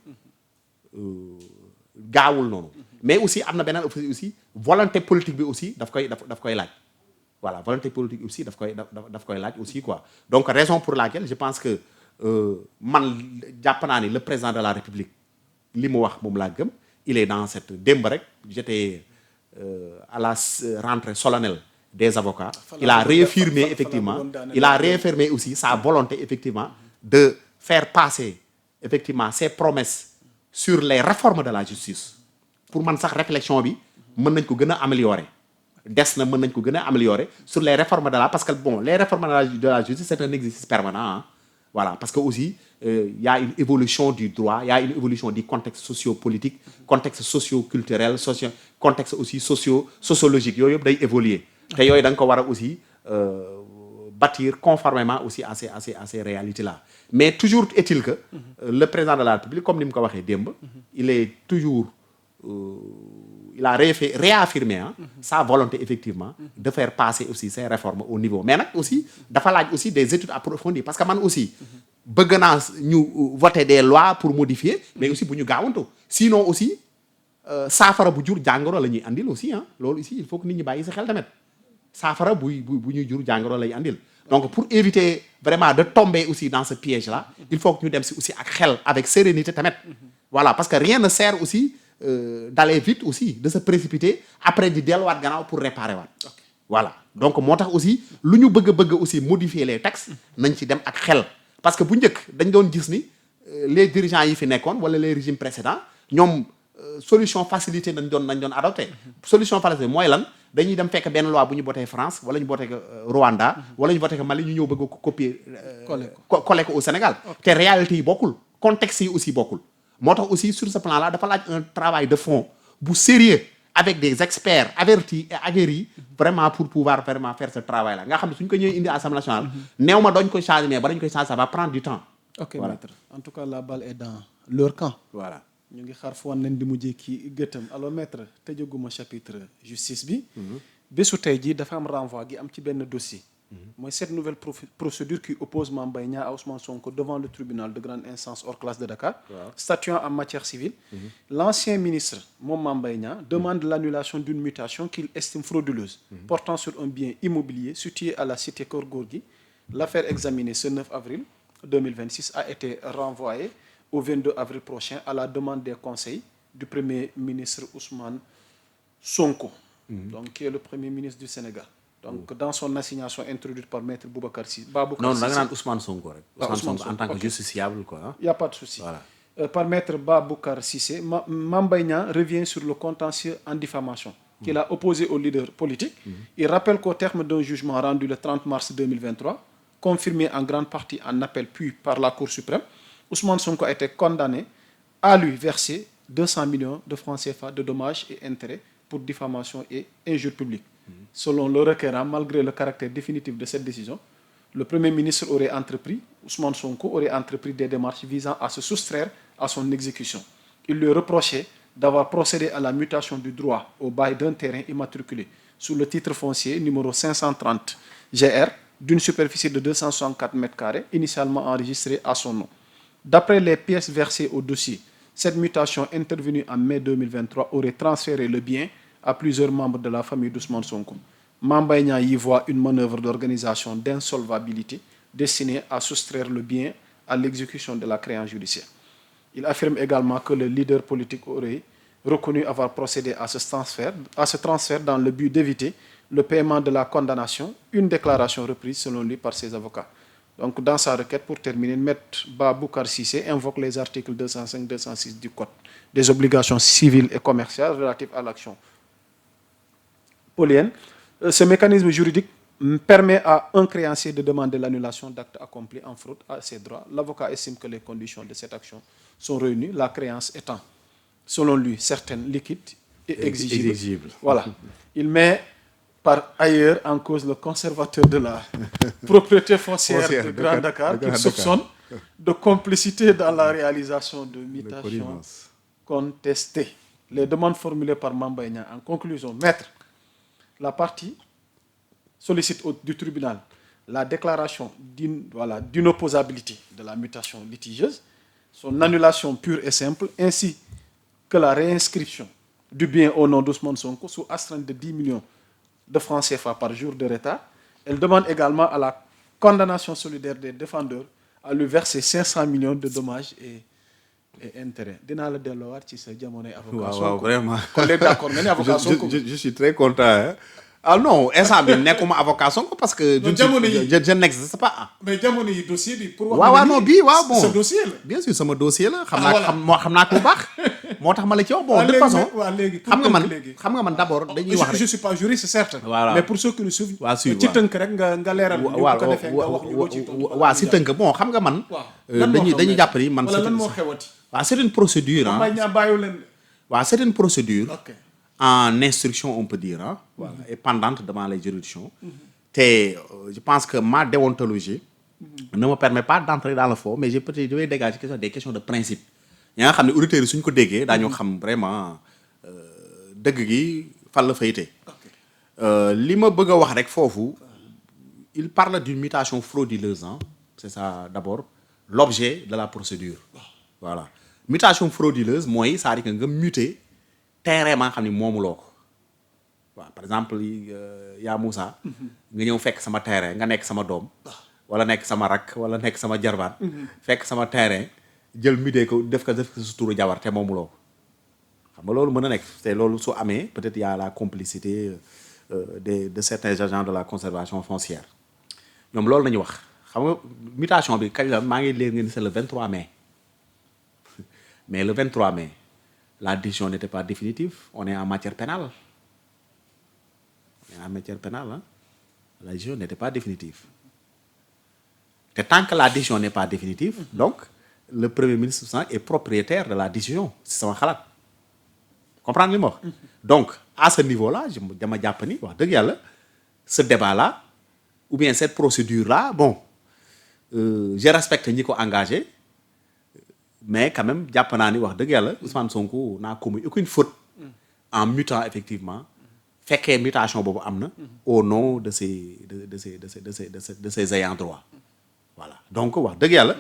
gaawul noonu. Mais aussi am na beneen aussi volonté politique bi aussi daf koy laaj. Voilà, volonté politique aussi daf koy laaj aussi quoi. Donc raison pour laquelle je pense que man jàpp naa ni le président de la République li mu wax moom laa gëm il est dans cette démb rek j'étais à la rentrée solennelle des avocats. Il a réaffirmé effectivement, il a réaffirmé aussi sa volonté effectivement de faire passer effectivement ses promesses sur les réformes de la justice. Pour man sax réflexion bi mën nañ ko gën a améliorer. Des na mën nañ ko gën a améliorer sur les réformes de la parce que bon les réformes de la justice c'est un exercice permanent hein. Voilà parce que aussi y a une évolution du droit, y a une évolution du contexte socio-politique, contexte socio-culturel, contexte aussi sociologique yooyu yëpp day évoluer te yooyu da nga ko war a aussi bâtir conformément aussi à ces réalités là. Mais toujours est-il que le président de la République comme ni mu ko waxee démb il est toujours il a réaffirmé sa volonté effectivement de faire passer aussi ces réformes au niveau mais nag aussi dafa laaj aussi des études approfondies parce que man aussi bëgg naa ñu voter des lois pour modifier mais aussi bu ñu gaawantu sinon aussi saafara bu jur jàngoro la ñuy andil aussi loolu aussi il faut que nit ñi bàyyi si xel tamit saafara bu ñuy jur jàngoro lay andil donc pour éviter vraiment de tomber aussi dans ce piège là il faut que ñu dem si aussi ak xel avec sérénité tamit voilà parce que rien ne sert aussi d'aller vite aussi de se précipiter après di delluwaat gannaaw pour réparer waat voilà donc moo tax aussi lu ñu bëgg aussi modifier les textes nañ ci dem ak xel parce que bu njëkk dañ doon gis ni les dirigeants yi fi nekkoon wala les régimes précédents ñoom solution facilité nañ doon adopté solution facilité mooy lan dañuy dem fekk benn loi bu ñu botee France wala ñu botee ko Rwanda wala ñu botee ko Mali ñu ñëw bëgg ko copier coller ko au Sénégal te réalité yi bokkul contexte yi aussi bokkul moo tax aussi sur ce plan là dafa laaj un travail de fond bu sérieux avec des experts avertis et aguerris vraiment pour pouvoir vraiment faire ce travail là nga xam ne suñ ko ñëwee indi Assemblée nationale néew ma dañ koy changer mais ba dañ koy changer ça va prendre du temps. Ok voilà. Maître en tout cas la balle est dans leur camp. Voilà ñu ngi xaar fu wan leen di mujjee kii gëttam alors maître tëjaguma chapitre justice bi. bésu tey jii dafa am renvoi gi am ci benn dossier. mooy cette nouvelle procédure qui oppose Mame Mbaye Niang à Ousmane Sonko devant le tribunal de grande instance hors classe de Dakar, statuant en matière civile. L'ancien ministre moom Mame Mbaye Niang demande l'annulation d'une mutation qu'il estime frauduleuse, portant sur un bien immobilier situé à la cité Keur Gorgui. L'affaire examinée ce 9 avril 2026 a été renvoyée au 22 avril prochain à la demande des conseils du premier ministre Ousmane Sonko, donc qui est le premier ministre du Sénégal. Donc dans son assignation introduite par maître Boubacar Cissé. Non, da nga naan Ousmane Sonko rek. Ousmane Sonko en tant que justiciable quoi. Il y a pas de souci. Voilà. Par maître Boubacar Cissé, Mame Mbaye Niang revient sur le contentieux en diffamation qu'il a opposé aux leaders politiques. Il rappelle qu'au terme d'un jugement rendu le 30 mars 2023, confirmé en grande partie en appel puis par la Cour suprême, Ousmane Sonko a été condamné à lui verser 200 millions de francs CFA de dommages et intérêts pour diffamation et injure publique. Selon le requérant, malgré le caractère définitif de cette décision, le Premier ministre Ousmane Sonko aurait entrepris des démarches visant à se soustraire à son exécution. Il lui reprochait d'avoir procédé à la mutation du droit au bail d'un terrain immatriculé sous le titre foncier numéro 530 GR d'une superficie de 264 m², initialement enregistrée à son nom. D'après les pièces versées au dossier, cette mutation intervenue en mai 2023 aurait transféré le bien à plusieurs membres de la famille d'Ousmane Sonko. Mame Mbaye Niang y voit une manœuvre d'organisation d'insolvabilité destinée à soustraire le bien à l'exécution de la créance judiciaire. Il affirme également que le leader politique aurait reconnu avoir procédé à ce transfert dans le but d'éviter le paiement de la condamnation, une déclaration reprise selon lui par ses avocats. Donc dans sa requête, pour terminer, maître Boubacar Cissé invoque les articles 205-206 du Code des obligations civiles et commerciales relatifs à l'action polienne. Ce mécanisme juridique permet à un créancier de demander l'annulation d'actes accomplis en fraude à ses droits. L'avocat estime que les conditions de cette action sont réunies, la créance étant, selon lui, certaine, liquide et exigible. Voilà. Il met par ailleurs en cause le conservateur de la propriété foncière de Grand Dakar qu'il soupçonne de complicité dans la réalisation de mutations contestées. Les demandes formulées par Mamba Niang en conclusion, maître, la partie sollicite du tribunal la déclaration d'inopposabilité de la mutation litigieuse, son annulation pure et simple, ainsi que la réinscription du bien au nom d'Ousmane Sonko sous astreinte de 10 millions de francs CFA par jour de retard. Elle demande également à la condamnation solidaire des défendeurs à lui verser 500 millions de dommages et intérêts. Dinaa la delloowaat ci sa jamonoy avocat Sonko. waaw vraiment. kon léegi d'accord nga ni avocat Sonko. je suis très content hein. Ah non instant bi nekkuma avocat Sonko parce que. je n'existe pas. mais jamono yi dossier bi pour. waaw non bii waaw bon sa dossier la. bien sûr sama dossier la. xam naa ko bu baax. moo tax ma la ci wax bon de toute façon. xam nga man d'abord dañuy wax rek. je suis pas juriste certes. voilà mais pour ceux qui nous suivent. waaw suivre ci tënk rek nga leeral. waaw si tënk bon xam nga man. dañuy jàpp ni man. wala lan moo xewati. waaw c'est une procédure ah. Mbaye Niang bàyyiwu leen. waaw c'est une procédure. ok. En instruction on peut dire hein. Voilà. Et pendante devant les juridictions. Et je pense que ma déontologie ne me permet pas d'entrer dans le fond, mais je vais dégager des questions de principe. Il y a des auditeurs qui ont dit qu'ils ont vraiment dëgg gi fan la fayte. Li ma bëgg a wax rek foofu il parle d'une mutation frauduleuse hein. C'est ça d'abord l'objet de la procédure. Voilà. Mutation frauduleuse mooy c'est-à-dire que nga muter terrain maa xam ne moomuloo ko waaw par exemple yaa Moussa nga ñëw fekk sama terrain nga nekk sama doom wala nekk sama rak wala nekk sama jarbaat fekk sama terrain jël midee ko def ko su turu jabar te moomuloo ko xam nga loolu mën a nekk te loolu su amee peut-être y a la complicité de certains agents de la conservation foncière ñoom loolu nañu wax xam nga mutation bi kañ la maa ngi leen ngeen c'est le 23 mai mais le 23 mai la décision n'était pas définitive. On est en matière pénale. On est en matière pénale. Hein? La décision n'était pas définitive. Et tant que la décision n'est pas définitive, donc, le Premier ministre est propriétaire de la décision. C'est son khalat. Comprendre les mots? Donc, à ce niveau-là, je me ce débat-là, ou bien cette procédure-là, bon, je respecte les gens engagés, mais quand même jàpp naa ni wax dëgg yàlla Ousmane Sonko n'a commis aucune faute en mutant effectivement fekkee mutation boobu am na au nom de ses ayants droit voilà donc wax dëgg yàlla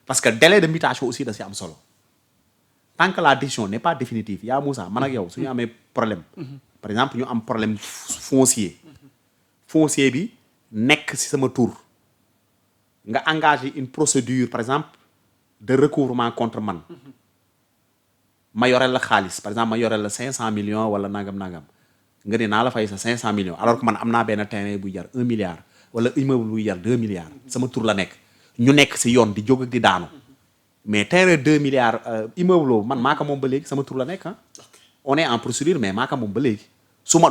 parce que délai de mutation aussi da si am solo tant que la décision n'est pas définitive yaa Moussa man ak yow su ñu amee problème par exemple ñu am problème foncier bi nekk si sama tour nga engagé une procédure par exemple de recouvrement contre man ma yoreel la xaalis par exemple ma yoreel la 500 millions wala nangam nga ne naa la fay sa 500 millions alors que man am naa benn terrain buy jar 1 milliard wala immeuble buy jar 2 milliards sama tur la nekk ñu nekk si yoon di jóg ak di daanu mais terrain 2 milliards immeuble man maa ko moom ba léegi sama tur la nekk ah. On est en procédure mais maa ko moom ba léegi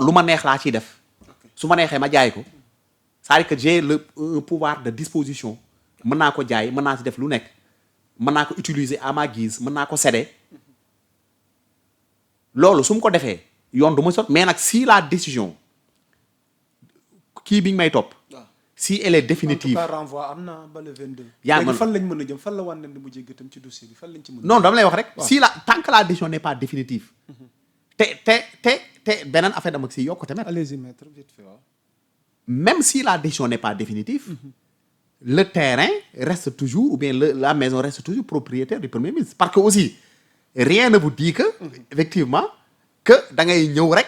lu ma neex laa ciy def su ma neexee ma jaay ko c'est-à-dire que j'ai un pouvoir de disposition mën naa ko jaay mën naa si def lu nekk. mën naa ko utiliser à ma guise mën naa ko céder loolu su mu ko defee yoon du ma sot mais nag si la décision kii bi ñu may topp si elle est définitive. en tout cas renvoi am na ba le 22. yaa man fan lañ mën a jëm fan la wan ne mu jéggatam ci dossier bi fan lañ ci mën a. non dama lay wax rek. si la tant que la décision n'est pas définitive. te beneen affaire dama si yokk tamit. allez-y maître vite fait waaw. Même si la décision n'est pas définitive. Le terrain reste toujours, ou bien la maison reste toujours propriétaire du Premier ministre. Parce que aussi, rien ne vous dit que, effectivement, que da ngay ñëw rek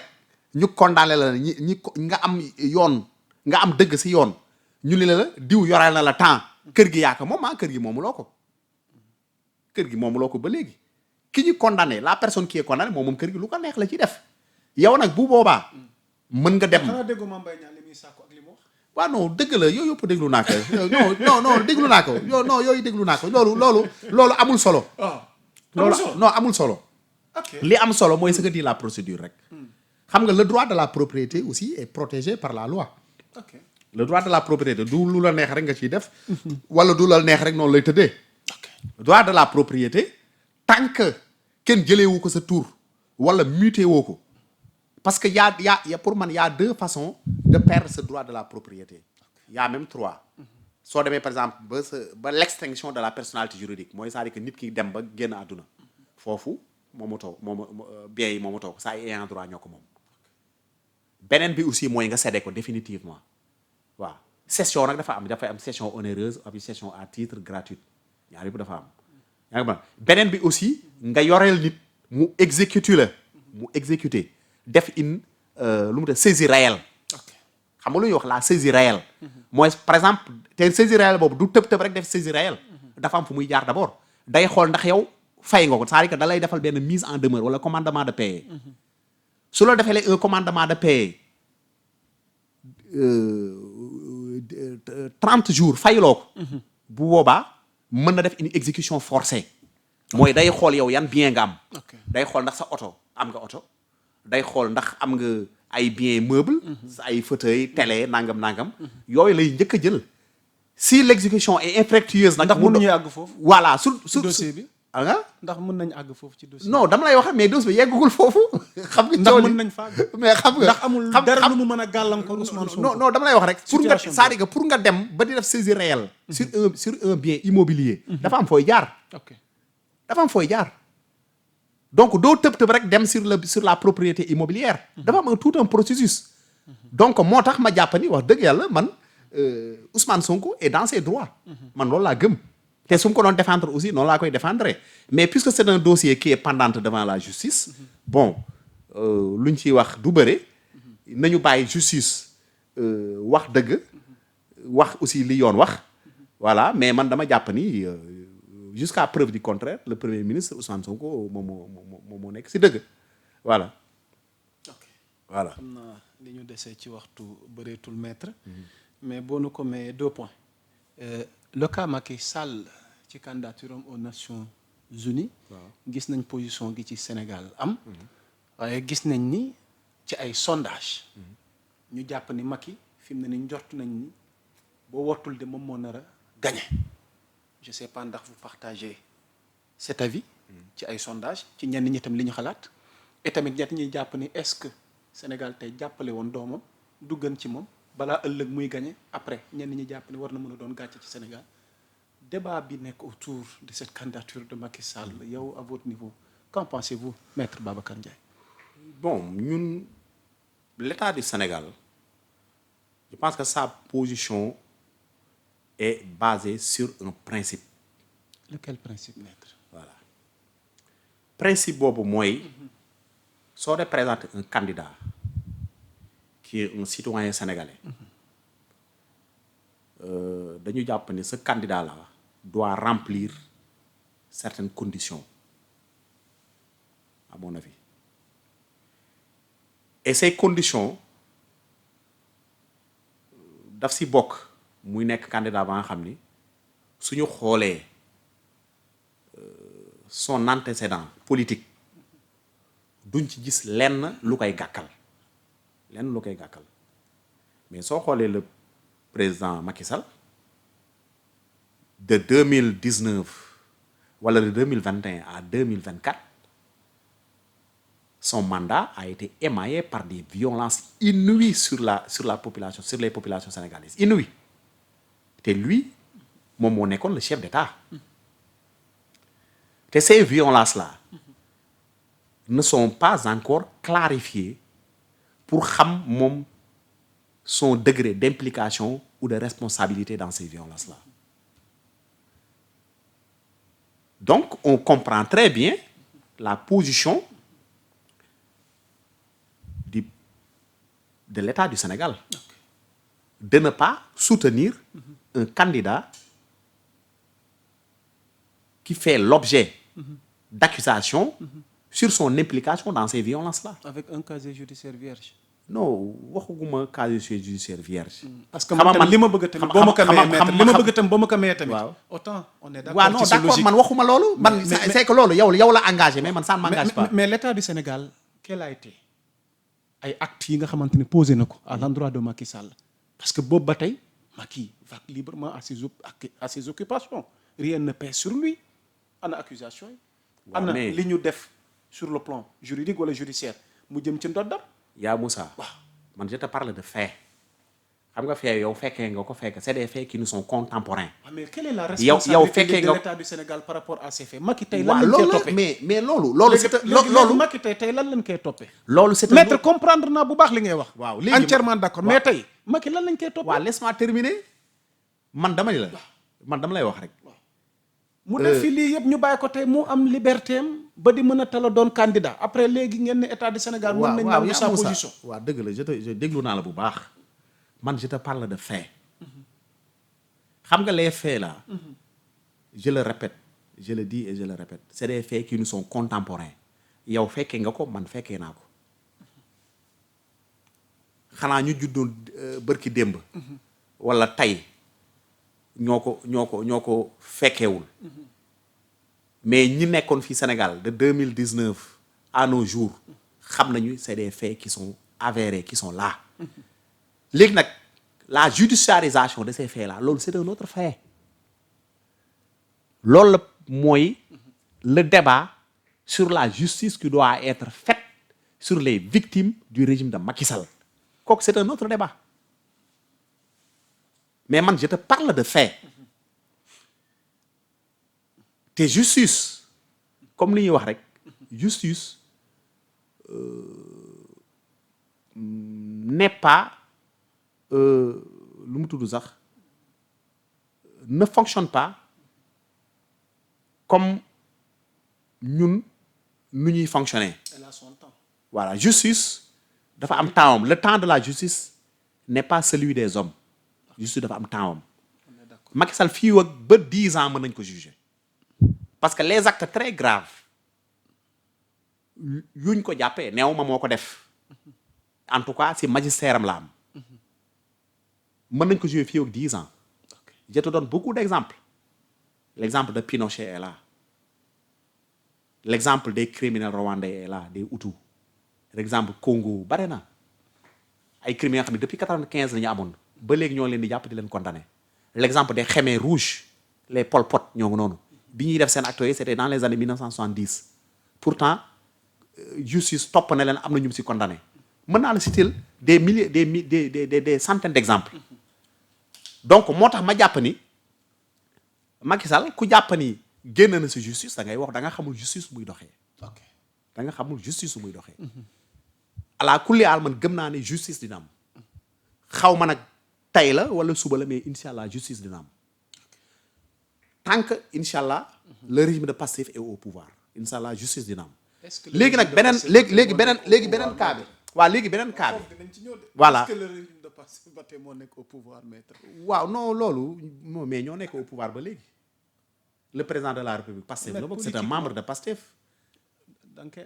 ñu condamné la nga am yoon nga am dëgg si yoon ñu li la diw yoral na la temps kër gi yaa ko moom kër gi moomuloo ko ba léegi ki ñu condamné la personne qui est condamnée moom kër gi lu ko neex la ci def yow nag bu boobaa mën nga dem. xanaa déggoo Mame Mbaye Niang li muy sàkku ak li mu wax. waaw non dëgg la yooyu yëpp déglu naa ko non déglu naa ko yooyu déglu naa ko loolu amul solo. Amul solo. Okay. Li am solo mooy ce que dit la procédure rek. xam nga le droit de la propriété aussi est protégé par la loi. Okay. le droit de la propriété du lu la neex rek nga ciy def wala du la neex rek noonu lay tëddee le droit de la propriété tant que kenn jëleewu ko sa tur wala muté woo ko parce que y a pour man y a deux façons de perdre ce droit de la propriété y a même trois soo demee par exemple ba l'extinction de la personnalité juridique mooy c'est-à-dire que nit ki dem ba génn àdduna foofu biens yi moomatoo ko saa yi ayant droit ñoo ko moom beneen bi aussi mooy nga cédé ko définitivement waaw cession nag dafay am cession onéreuse ak cession à titre gratuite ñaar yëpp dafa am yaa ngi beneen bi aussi nga yoreel nit mu exécuter def une lu mu def saisie réelle xam nga lu ñuy wax la saisie réelle mooy par exemple te saisie réelle boobu du tëb rek def saisie réelle dafa am fu muy jaar d'abord day xool ndax yow fay nga ko c'est-à-dire que da lay defal benn mise en demeure wala commandement de payer su la defee un commandement de payer 30 jours fayuloo ko bu boobaa mën na def une exécution forcée mooy day xool yow yan bien nga am day xool ndax sa oto am nga oto day xool ndax am nga ay bien meuble ay fauteuil télé nangam yooyu lay njëkk a jël si l'exécution est infructueuse nag ndax mën nañu àgg foofu voilà sur dossier bi ndax mën nañ àgg foofu ci dossier non dama lay wax mais dossier bi yeggagul foofu xam nga ndax mën nañ fa mais xam nga ndax amul dara lu mu mën a gàllankoor Ousmane Sonko non dama lay wax rek pour nga c'est-à-dire que pour nga dem ba di def saisie réelle sur un bien immobilier dafa am fooy jaar dafa am fooy jaar donc doo tëb rek dem sur la propriété immobilière dafa am tout un processus donc moo tax ma jàpp ni wax dëgg yàlla man Ousmane Sonko est dans ses droits man loolu laa gëm te su ma ko doon défendre aussi noonu laa koy défendre mais puisque c'est un dossier qui est pendant devant la justice bon lu ñu ciy wax du bëre nañu bàyyi justice wax dëgg wax aussi li yoon wax voilà mais man dama jàpp ni jusqu'à preuve du contraire le premier ministre Ousmane Sonko moom moo nekk ci dëgg voilà. voilà xam naa li ñu desee ci waxtu bëreetul maître mais boo nu ko mayee 2 points. Le cas Macky Sall ci candidature am aux Nations Unies gis nañ position gi ci Sénégal am waaye gis nañ ni ci ay sondage ñu jàpp ni Macky fi mu ne ni njort nañ ni boo wartul de moom moo nar a gagné je sais pas ndax vous partagez cet avis ci ay sondage ci ñenn ñi tam li ñu xalaat et tamit ñett ñi jàpp ni est-ce que Sénégal tey jàppale woon doomam du gën ci moom balaa ëllëg muy gagné après ñenn ñi jàpp ni war na mën a doon gàcce ci Sénégal débat bi nekk autour de cette candidature de Macky Sall yow à votre niveau qu'en pensez-vous maître Babacar Ndiaye. bon ñun l'État du Sénégal je pense que sa position est basée sur un principe. Lequel principe maître. voilà principe boobu mooy soo dee présenter un candidat qui est un citoyen sénégalais dañu jàpp ni ce candidat là doit remplir certaines conditions à mon avis et ces conditions daf si bokk muy nekk candidat ba nga xam ni suñu xoolee son antécédent politique duñ ci gis lenn lu koy gàkkal mais soo xoolee le président Macky Sall de 2019 wala de 2021 à 2024 son mandat a été émaillé par des violences inouïes sur les populations sénégalaises inouïes te lui moom moo nekkoon le chef d'État te ces violences-là ne sont pas encore clarifiées pour xam moom son degré d'implication ou de responsabilité dans ces violences-là. Donc, on comprend très bien la position de l'État du Sénégal de ne pas soutenir un candidat qui fait l'objet d'accusations sur son implication dans ces violences-là. Avec un casier judiciaire vierge. non waxuguma casier judiciaire vierge. parce que man li ma bëgg tamit boo ma ko mayee tamit waaw autant on est d'accord. waaw non d'accord man waxuma loolu. man c'est que loolu yow la engagé mais man ça ne m'engage pas. mais l'État du Sénégal quel a été ay actes yi nga xamante ne posé na ko à l'endroit de Macky Sall parce que boobu ba tey Macky va librement à ses occupations rien ne pèse sur lui ana accusation yi ana li ñu def sur le plan juridique wala judiciaire mu jëm ci ndoddam yaa Moussa waaw man je te parle de fait xam nga fait yow fekkee nga ko fekk c'est des faits qui nous sont contemporains. mais quelle est la yow responsabilité fekkee de nga l'État du Sénégal par rapport à ces faits Macky tey lan waaw lañ koy loolu toppee mais loolu c'est loolu Macky tey lan lañ koy toppee loolu c'est maître comprendre naa bu baax li ngay wax waaw léegi entièrement d'accord mais tey Macky lan lañ koy toppee waaw laisse-moi terminer man dama lay wax rek mu def fi lii yëpp ñu bàyyi ko tey mu am liberté am ba di mën a tala doon candidat après léegi ngeen ne état du Sénégal mën nañ nangu sa position waaw dëgg la je déglu naa la bu baax man je te parle de fait xam nga les faits là je le répète je le dis et je le répète c'est des faits qui nous sont contemporains yow fekkee nga ko man fekkee naa ko xanaa ñu juddoon bërki démb wala tey ñoo ko fekkeewul mais ñi nekkoon fii Sénégal de 2019 à nos jours xam nañu c'est des faits qui sont avérés qui sont là léegi nag la judiciarisation de ces faits là loolu c'est un autre fait loolu la mooy le débat sur la justice qui doit être faite sur les victimes du régime de Macky Sall kooku c'est un autre débat mais man je te parle de fait te justice comme li ñuy wax rek justice n'est pas lu mu tudd sax ne fonctionne pas comme ñun nu ñuy fonctionner. Elle a son temps. Voilà justice dafa am temps le temps de la justice n'est pas celui des hommes justice dafa am temps Macky Sall fii ak ba 10 ans mën nañ ko juger parce que les actes très graves yuñ ko jàppee neew ma moo ko def en tout cas si magistère am la am mën nañ ko juger fii ak 10 ans je te donne beaucoup d'exemples l'exemple de Pinochet est là l'exemple des criminels rwandais est là des Hutus l'exemple Congo bare na ay criminels xam ne depuis 95 la ñu amoon ba léegi ñoo leen di jàpp di leen condamner l'exemple des Khmers rouges les Pol Pot ñoo ngi noonu bi ñuy def seen actes yi c'était dans les années 1970 pourtant justice topp na leen am na ñu si condamné mën naa la citer des milliers des centaines d'exemples donc moo tax ma jàpp ni Macky Sall ku jàpp ni génn na si justice da ngay wax da nga xamul justice muy doxee. ok da nga xamul justice muy doxee. ala kulli aal man gëm naa ne justice dina am xaw ma nag tey la wala suba la mais incha allah justice dina am tant que incha allah le régime de Pastef est au pouvoir incha allah justice dina am. léegi nag léegi beneen cas bi. waaw léegi beneen cas bi. voilà est-ce que le régime de Pastef ba tey moo nekk au pouvoir maître. waaw non loolu non mais ñoo nekk au pouvoir ba léegi le président de la République Pastef la bokk c'est un membre de Pastef. donc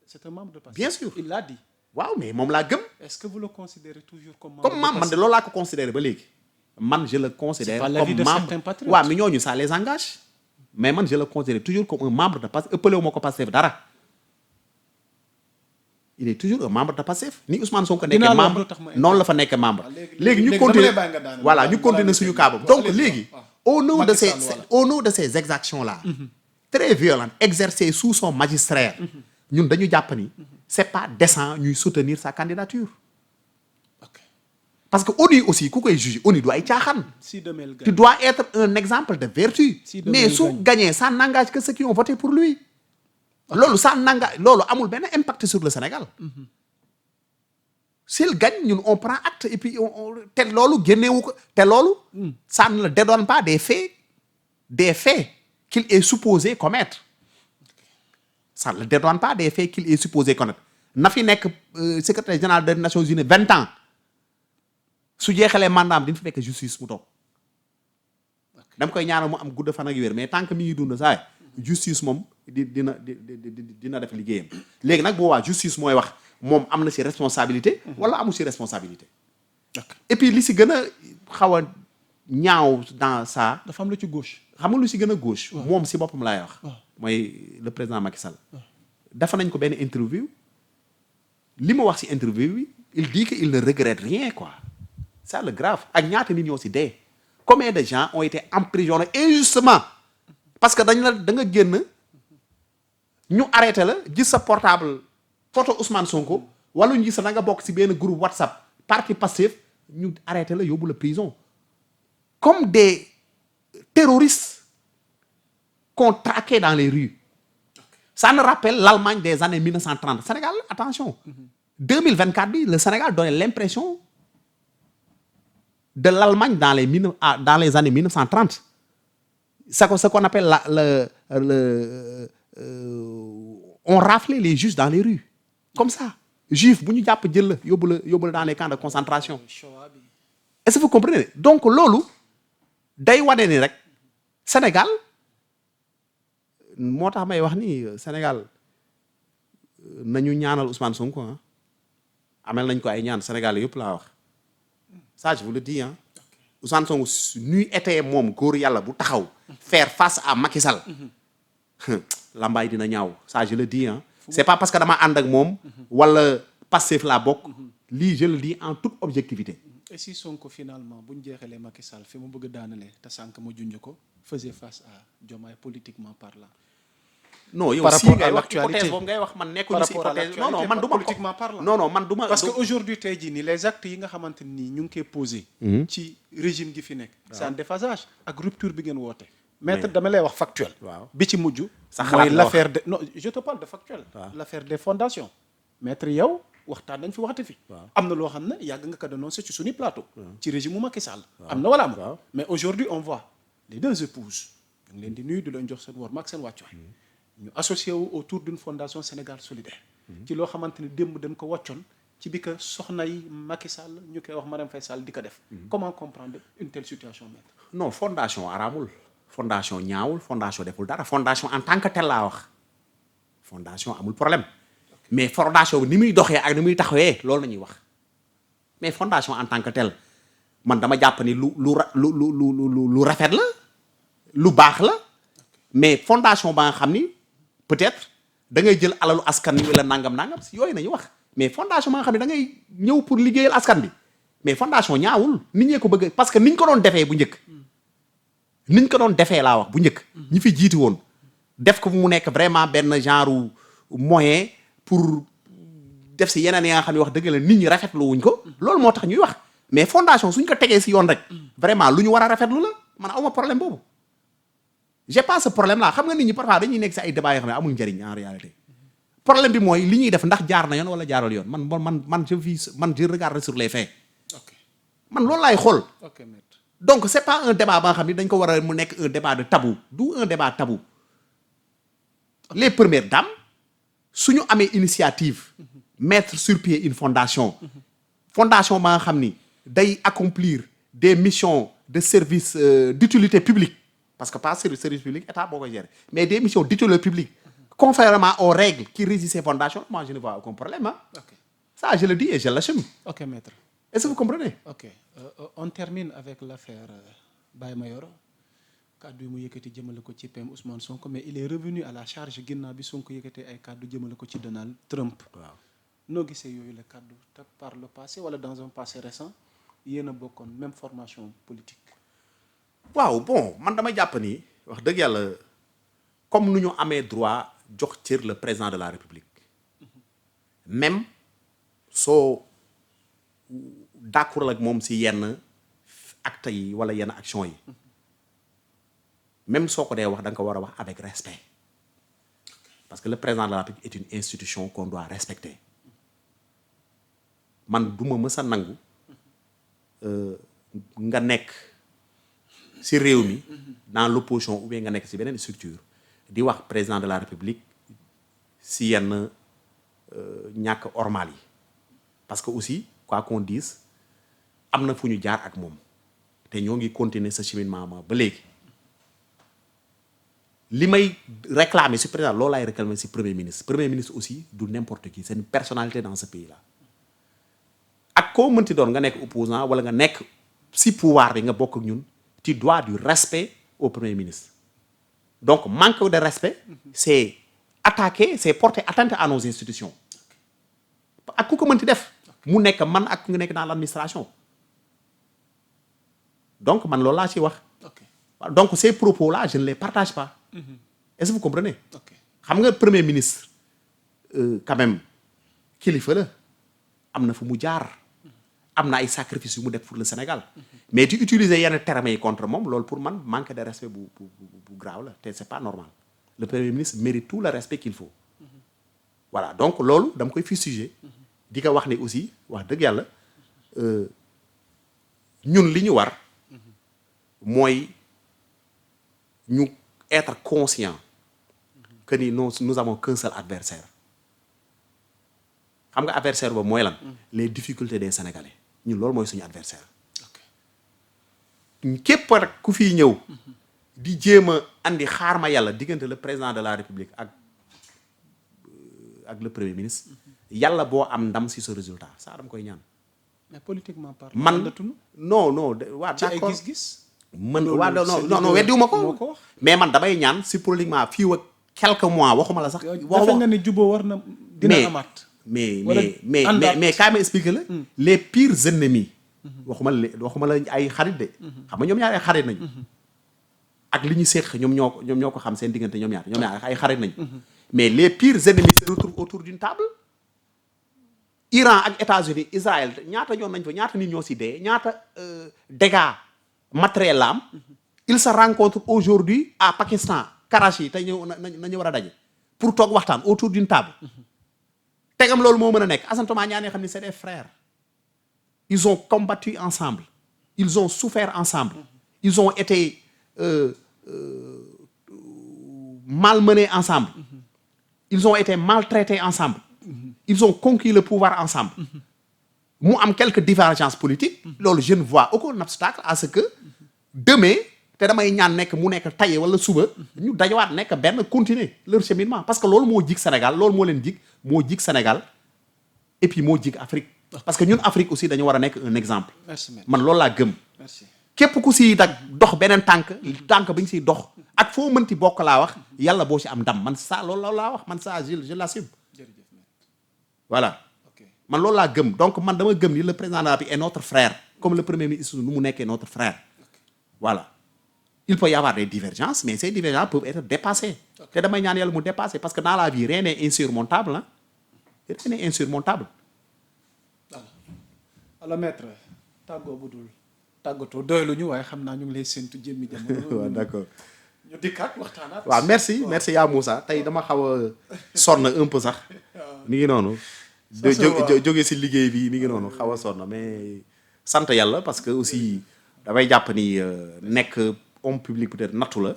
c'est un membre de Pastef. bien sûr il l'a dit. waaw mais moom laa gëm. est-ce que vous le considérez toujours comme membre membre man de loolu laa ko considéré ba léegi. man je le considère comme membre waaw mais ñooñu ça les engage. mais man je le considère toujours comme un membre de Pastef ëppalewu ma ko Pastef dara. il est toujours un membre de Pastef ni Ousmane Sonko nekkee membre noonu la fa nekk membre. léegi ñu continuer voilà ñu continuer suñu cas boobu donc léegi. au nom de ces exactions là. très violentes exercées sous son magistère. ñun dañu jàpp ni. c'est pas décent ñuy soutenir sa candidature. parce que ONU aussi ku koy juger ONU du ay caaxaan. tu dois être un exemple de vertu. mais su gagné ça n'engage que ceux qui ont voté pour lui. loolu ça n'engage loolu amul benn impact sur le Sénégal. s'il gagne ñun on prend acte et puis te loolu génneewu ko te loolu. ça ne le dédonne pas des faits qu'il est supposé commettre. ça ne le dédonne pas des faits qu'il est supposé connaître na fi nekk secrétaire général des Nations Unies 20 ans su jeexalee mandaam dina fi fekk justice mu toog dama koy ñaanal mu am gudd fan ak wér mais tant que mi ngi dund saa justice moom dina def liggéeyam léegi nag boo waa justice mooy wax moom am na ci responsabilité wala amul ci responsabilité et puis li ci gën a xaw a ñaaw dans ça dafa am lu ci gauche xam nga lu ci gën a gauche moom ci boppam laay wax mooy le président Macky Sall dafa nañ ko benn interview li ma wax ci interview bi il dit que il ne regrette rien quoi c'est le grave ak ñaata nit ñoo si dee combien de gens ont été emprisonnés injustement parce que da nga génn ñu arrêté la gis sa portable photo Ousmane Sonko wala ñu gis da nga bokk si benn groupe WhatsApp parti Pastef ñu arrêté la yóbbu la prison comme des terroristes qu'on traquait dans les rues. Ça nous rappelle l'Allemagne des années 1930. Sénégal, attention. 2024, le Sénégal donnait l'impression de l'Allemagne dans les années 1930. C'est ce qu'on appelle on raflait les juifs dans les rues. Comme ça. Juifs, bu ñu jàpp jël la yóbbu la dans les camps de concentration. Est-ce que vous comprenez? Donc loolu day wane ni rek Sénégal moo tax may wax ni Sénégal nañu ñaanal Ousmane Sonko ah amel nañ ko ay ñaan Sénégal yëpp laa wax ça je vous le dis ah Ousmane Sonko nuy été moom góor yàlla bu taxaw faire face à Macky Sall lambaay dina ñaaw ça je le dis ah c'est pas parce que dama ànd ak moom wala Pastef laa bokk lii je le dis en toute objectivité. Et si Sonko finalement bu ñu jeexalee Macky Sall fi mu bëgg a daanale te sànq ma junj ko faisait face à Diomaye politiquement parlant. non yow si ngay wax hypothèse boobu ngay wax man nekkuñu si hypothèse non man du ma politiquement parlant. non man du ma parce que aujourd'hui tey jii nii les actes yi nga xamante ni ñu ngi koy posé. ci régime gi fi nekk. c'est un déphasage ak rupture bi ngeen woote. maître dama lay wax factuel. waaw bi ci mujj. sa mooy l'affaire de non je te parle de factuel. l'affaire des fondations. maître yow waxtaan nañ fi waxati fi. am na loo xam ne yàgg nga ko dénoncé ci suñu plateau. ci régime mu Macky Sall. am na wala am mais aujourd'hui on voit les deux épouses ñu ngi leen di nuyu di leen jox seen wor maag seen wàccuwaay. ñu associé wu autour d'une fondation Sénégal solidaire. ci loo xamante ni démb dañ ko wàccoon ci bi que soxna yi Macky Sall ñu koy wax Marème Faye Sall di ko def. comment comprendre une telle situation maître. non fondation araamul fondation ñaawul fondation deful dara fondation en tant que tel laa wax fondation amul problème mais fondation bi ni muy doxee ak ni muy taxawee loolu la ñuy wax mais fondation en tant que tel man dama jàpp ni lu rafet la lu baax la mais fondation ba nga xam ni peut-être da ngay jël alalu askan wi la nangam si yooyu nañu wax mais fondation ba nga xam ne da ngay ñëw pour liggéeyal askan bi mais fondation ñaawul nit ñee ko bëgg parce que niñ ko doon defee bu njëkk niñ ko doon defee laa wax bu njëkk ñi fi jiiti woon def ko mu nekk vraiment benn genre moyen pour def si yeneen yi nga xam ne wax dëgg la nit ñi rafetlu wuñ ko loolu moo tax ñuy wax mais fondation suñ ko tegee si yoon rek vraiment lu ñu war a rafetlu la man awma problème boobu j'ai pas ce problème là xam nga nit ñi parfois dañuy nekk si ay débat yoo xam ne amul njëriñ en réalité problème bi mooy li ñuy def ndax jaar na yoon wala jaarul yoon man je regarde sur les faits man loolu laay xool donc c'est pas un débat ba nga xam ne dañ ko war a mu nekk un débat de tabou du un débat tabou les premières dames suñu amee initiative mettre sur pied une fondation ba nga xam ni day accomplir des missions de service d'utilité publique parce que pas service public état boo koy gérer mais des missions d'utilité publique conformément aux règles qui régissent ces fondations moi je ne vois aucun problème ah ça je le dis et je l'assume. Ok maître. Est-ce que vous comprenez? Ok on termine avec l'affaire Baye Mayoro kaddu yi mu yëkkati jëmale ko ci PM Ousmane Sonko mais il est revenu à la charge ginnaaw bi Sonko yëkkatee ay kaddu jëmale ko ci Donald Trump. waaw noo gisee yooyu la kaddu te par le passé wala dans un passé récent yéen a bokkoon même formation politique. waaw bon man dama jàpp ni wax dëgg yàlla comme nu ñu amee droit jox cër le président de la République même soo d'accord ak moom si yenn actes yi wala yenn action yi même soo ko dee wax da nga ko war a wax avec respect parce que le président de la République est une institution qu'on doit respecter man du ma mës a nangu nga nekk si réew mi dans l'opposition ou bien nga nekk si beneen structure di wax président de la République si yenn ñàkk ormal yi parce que aussi quoi qu'on dise am na fu ñu jaar ak moom te ñoo ngi continuer ce cheminement ba léegi li may réclamer si président loolu laay réclamer si premier ministre aussi du n'importe qui c'est une personnalité dans ce pays là ak koo mënti doon nga nekk opposant wala nga nekk si pouvoir bi nga bokk ak ñun tu dois du respect au premier ministre donc manque de respect c'est attaquer c'est porter atteinte à nos institutions ak ku ko mënti def mu nekk man ak nga nekk dans l'administration donc man loolu laa ciy wax. Donc ces propos-là je ne les partage pas. Est-ce que vous comprenez? xam nga premier ministre quand même kilifa la am na fu mu jaar am na ay sacrifices yu mu def pour le Sénégal mais di utiliser yenn termes yi contre moom loolu pour man manque de respect bu grave la te c'est pas normal. Le premier ministre mérite tout le respect qu'il faut. Voilà donc loolu dama koy fustiger di ko wax ne aussi wax dëgg yàlla ñun li ñu war mooy ñu être conscient que ni nous avons qu'un seul adversaire. xam nga adversaire boobu mooy lan. Les difficultés des Sénégalais ñun loolu mooy suñu adversaire. képp rek ku fiy ñëw di jéem a andi xaar ma yàlla diggante le président de la République ak le premier ministre yàlla boo am ndam si ce résultat ça dama koy ñaan. mais politiquement parlant man non waa ci ay d'accord gis-gis. man waa non weddiwuma ko mais man damay ñaan si politiquement fii ak quelques mois waxuma la sax. defe nga ni jubóo war na dina amaat. mais kaay ma expliquer la. les pires ennemis. waxuma la ay xarit de. xam nga ñoom ñaar ay xarit nañu. ak li ñu séq ñoom ñoo ko xam seen diggante ñoom ñaar ay xarit nañu. mais les pires ennemis se retrouvent autour d'une table. Iran ak États-Unis Israël ñaata ñoon nañ fa ñaata nit ñoo si dee ñaata dégâts matériels la am. ils se rencontrent aujourd'hui à Pakistan Karachi tey nañu war a daje pour toog waxtaan autour d'une table. tegam loolu moo mën a nekk asantuma ñaanee xam ni c'est des frères. Ils ont combattu ensemble. Ils ont souffert ensemble. Ils ont été malmenés ensemble. Ils ont été maltraités ensemble. Ils ont conquis le pouvoir ensemble. mu am quelques divergences politiques. loolu je ne vois aucun obstacle à ce que demain te damay ñaan nekk mu nekk tey wala suba ñu dajawaat nekk benn continuer leur cheminement parce que loolu moo jig Sénégal loolu moo leen jig moo jig Sénégal et puis moo jig Afrique. parce que ñun Afrique aussi dañu war a nekk un exemple. man loolu laa gëm. képp ku si dag dox beneen tànk ba ñu siy dox ak foo mënti bokk laa wax yàlla boo si am ndam man ça loolu laa wax man ça je l'assume. voilà man loolu laa gëm donc man dama gëm ni le président de la République est notre frère comme le premier ministre nu mu nekkee notre frère. voilà il peut y avoir des divergences mais ces divergences peuvent être dépassées. te damay ñaan yàlla mu dépasser parce que dans la vie rien n'est insurmontable ah rien n'est insurmontable. alors maître tàggoo bu dul tàggatoo doylu ñu waaye xam naa ñu ngi lay séntu jëmmi jamono. waaw d'accord. ñu dikkaat waxtaanaat. waaw merci yaa Moussa tey dama xaw a sonn un peu sax. mi ngi noonu. jóge si liggéey bi mi ngi noonu xaw a sonn mais sant yàlla parce que aussi damay jàpp ni nekk homme public peut-être nattu la.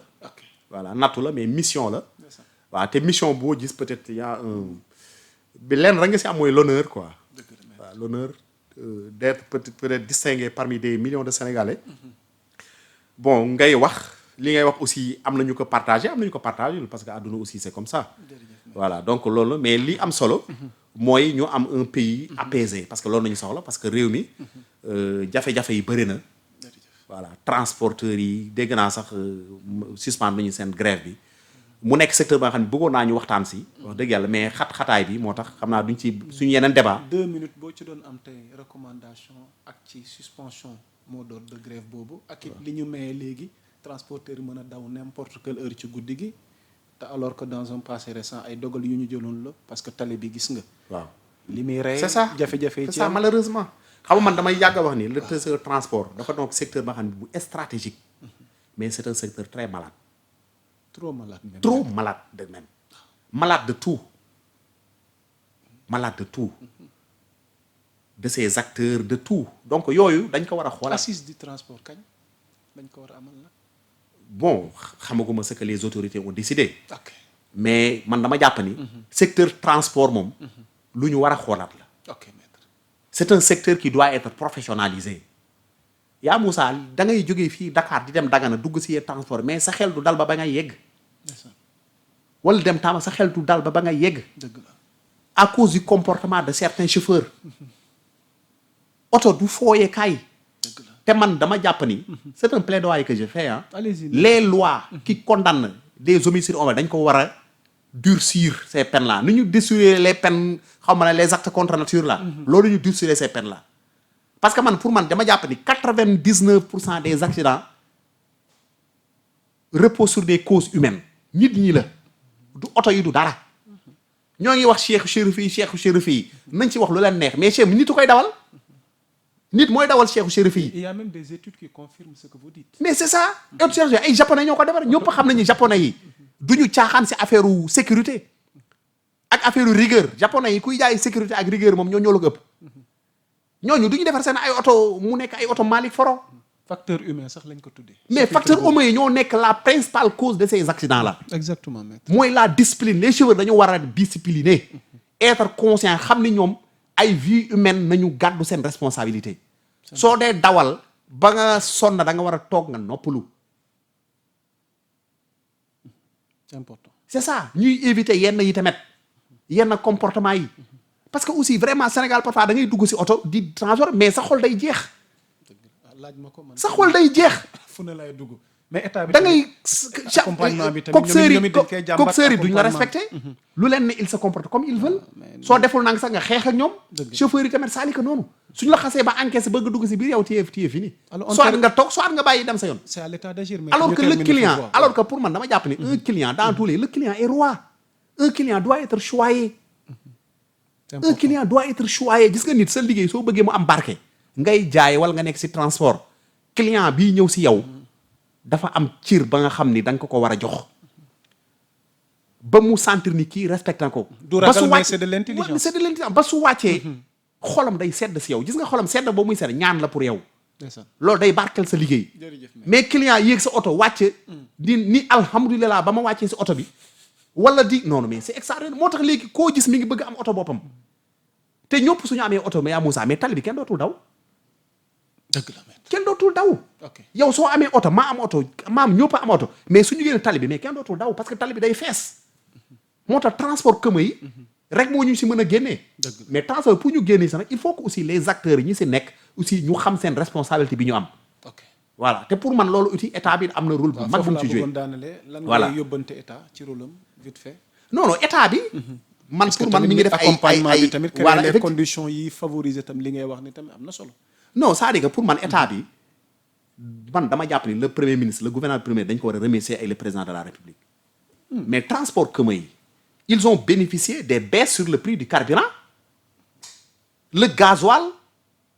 voilà nattu la mais mission la. waaw te mission boo gis peut-être y a un bi leen rek nga si am mooy l'honneur quoi. waaw l'honneur d'être peut-être distingué parmi des millions de Sénégalais. bon ngay wax li ngay wax aussi am nañu ko partagé parce que àdduna aussi c'est comme ça. voilà donc loolu mais li am solo. mooy ñu am un pays apaisé parce que loolu nañu soxla parce que réew mi jafe-jafe yi bëri na. voilà transporteurs yi dégg naa sax suspendre nañu seen grève bi. mu nekk secteur ba nga xam ne bëggoon naa ñu waxtaan si. wax dëgg yàlla mais xataay bi moo tax xam naa duñ ci suñu yeneen débat. 2 minutes boo ci doon am tey recommandation ak ci suspension mot d'ordre de grève boobu. ak it li ñu mayee léegi transporteurs yi mën a daw n'importe quelle heure ci guddi gi. te alors que dans un passé récent ay dogal yu ñu jëloon la parce que tali bi gis nga. waaw li muy rey. c'est ça jafe-jafe yi c'est ça malheureusement. xam nga man damay yàgg a wax ni le secteur transport dafa nekk secteur ba xam ne bu stratégique. mais c'est un secteur très malade. trop malade même. trop malade de même. malade de tout. malade de tout. de ses acteurs de tout. donc yooyu dañ ko war a xoolaat. assise du transport kañ dañ ko war a amal la. bon xamaguma ce que les autorités ont décidé. ok mais man dama jàpp ni. secteur transport moom. lu ñu war a xoolaat la. ok maître. c'est un secteur qui doit être professionnalisé. yaa Moussa da ngay jógee fii Dakar di dem Dagana dugg si transport mais sa xel du dal ba ngay yegg. wala dem Tamba sa xel du dal ba ngay yegg. dëgg la. à cause du comportement de certains chauffeurs. oto du fooyee kaay. dëgg la. te man dama jàpp ni. c'est un plaidoyer que je fais allez-y. les lois qui condamnent des homicides on dañ ko war a durcir ces peines là ni ñu durcir les peines xaw ma ne les actes contre nature là. loolu ñu durcir ces peines là. parce que man pour man dama jàpp ni 99% des accidents reposent sur des causes humaines nit ñi la du oto yi du dara ñoo ngi wax cheikh chérif yi nañ ci wax lu leen neex mais cheikh nitu koy dawal nit mooy dawal cheikh chérif yi. Il y a même des études qui confirment ce que vous dites. mais c'est ça ay japonais ñoo ko defar ñëpp xam nañu japonais yi duñu caaxaan si affaire sécurité ak affaire rigueur japonais yi kuy jaay sécurité ak rigueur moom ñoo la ko ëpp ñooñu duñu defar seen ay oto mu nekk ay oto Malick Foro. facteur humain sax lañ ko tuddee. mais facteur humain yi ñoo nekk la principale cause de ces accidents là. exactement maître. mooy la discipline les chauffeurs dañoo war a discipliner être conscient xam ni ñoom ay vie humaine nañu gàddu seen responsabilité. soo dee dawal ba nga sonn da nga war a toog nga noppalu. c'est important. c'est ça ñuy éviter yenn yi tamit yenn comportement yi parce que aussi vraiment Sénégal parfois da ngay dugg ci oto di transport mais sa xol day jeex. laaj ma ko man sa xol day jeex. fu ne lay dugg. mais état bi da ngay accompagnement bi tamit coxeur yi ñoom it dañ koy jàmbat coxeur yi duñ la respecté. lu leen ne ils se comportent comme ils veulent. soo deful nang sax nga xeex ak ñoom. chauffeur yi tamit saali ko noonu. suñ la xasee ba encaissé bëgg dugg si biir yow téye fini. soit nga toog soit nga bàyyi dem sa yoon. c'est à l'état d'agir. alors que le client alors que pour man dama jàpp ni un client dans tous les le client est roi. un client doit être choyé. un client doit être choyé gis nga nit sa liggéey soo bëggee mu am barke. ngay jaay wala nga nekk si transport. client bii ñëw si yow dafa am cir ba nga xam ni da nga ko war a jox ba mu sentir ni kii respecté na ko. du ragal mais c'est de l'intelligence c'est de l'intelligence ba su wàccee. xolam day sedd si yow gis nga xolam sedd boobu muy sedd ñaan la pour yow. loolu day barkel sa liggéey. mais client yéeg sa oto wàcce. ni alhamdulilah ba ma wàccee si oto bi. wala di non mais c'est extraordinaire moo tax léegi koo gis mi ngi bëgg am oto boppam. te ñëpp suñu amee oto mais yaa Moussa mais tali bi kenn dootul daw. dëgg la kenn dootul daw. yow soo amee oto maa am oto maam ñëpp a am oto mais suñu génne tali bi mais kenn dootul daw parce que tali bi day fees. moo tax transport commun yi. rek moo ñu si mën a génnee. mais transport pour ñu génnee sax nag il faut que aussi les acteurs yi ñi si nekk aussi ñu xam seen responsabilité bi ñu am. voilà te pour man loolu aussi état bi am na rôle bu mag bu mu ci joué. voilà lan ngay yóbbante état ci rôle am vite fait. non état bi. man pour man mi ngi def ay accompagnement bi tamit voilà créer les conditions yi favoriser tam li ngay wax ni tamit am na solo. non c'est-à-dire que pour man état bi man dama jàpp ni le premier ministre le gouverneur premier dañ ko war a remercier ay le président de la république. mais transport commun yi ils ont bénéficié des baisses sur le prix du carburant le gasoil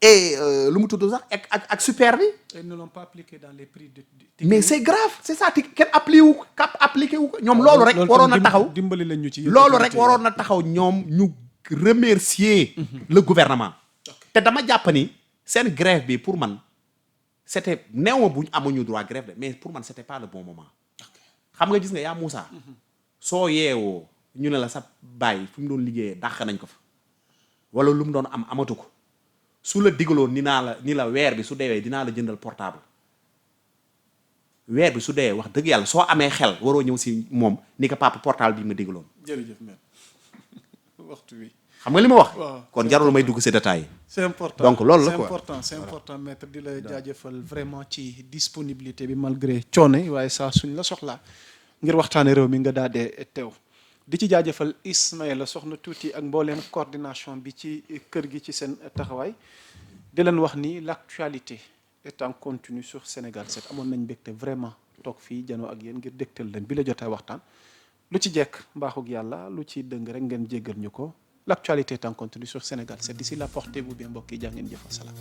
et lu mu tudd sax ak super bi. ils ne l'ont pas appliqué dans les prix de. mais c'est grave c'est ça te kenn appliqué wu ko ñoom loolu rek waroon na taxaw dimbali lañ ñu ci loolu rek waroon na taxaw ñoom ñu remercier le gouvernement. te dama jàpp ni seen grève bi pour man c'était néew ma bu ñu amuñu droit grève de mais pour man c'était pas le bon moment. xam nga gis nga yaa Moussa. soo yeewoo ñu ne la sa bàyyi fi mu doon liggéeyee dàq nañ ko fa wala lu mu doon am amatu ko su la digaloon ni la weer bi su deewee dinaa la jëndal portable weer bi su deewee wax dëgg yàlla soo amee xel waroo ñëw si moom ni ko papa portable bi ma digaloon. jërëjëf mère waxtu wi. xam nga li ma wax. kon jarul may dugg si détails yi. c'est important donc loolu la quoi c'est important maître di la jaajëfal vraiment ci disponibilité bi malgré coono waaye saa suñ la soxlaa ngir waxtaane réew mi nga daal di teew. di ci jaajëfal Ismaïla soxna tuuti ak mbooleem coordination bi ci kër gi ci seen taxawaay di leen wax ni l'actualité est en continu sur Sénégal 7 amoon nañ mbégte vraiment toog fii janoo ak yéen ngir dégtal leen bi la jotee waxtaan lu ci jekk mbaaxug yàlla lu ci dëng rek ngeen jéggal ñu ko l'actualité est en continu sur Sénégal 7 d'ici là portez-vous bien mbokk yi jaa ngeen jëf salaam.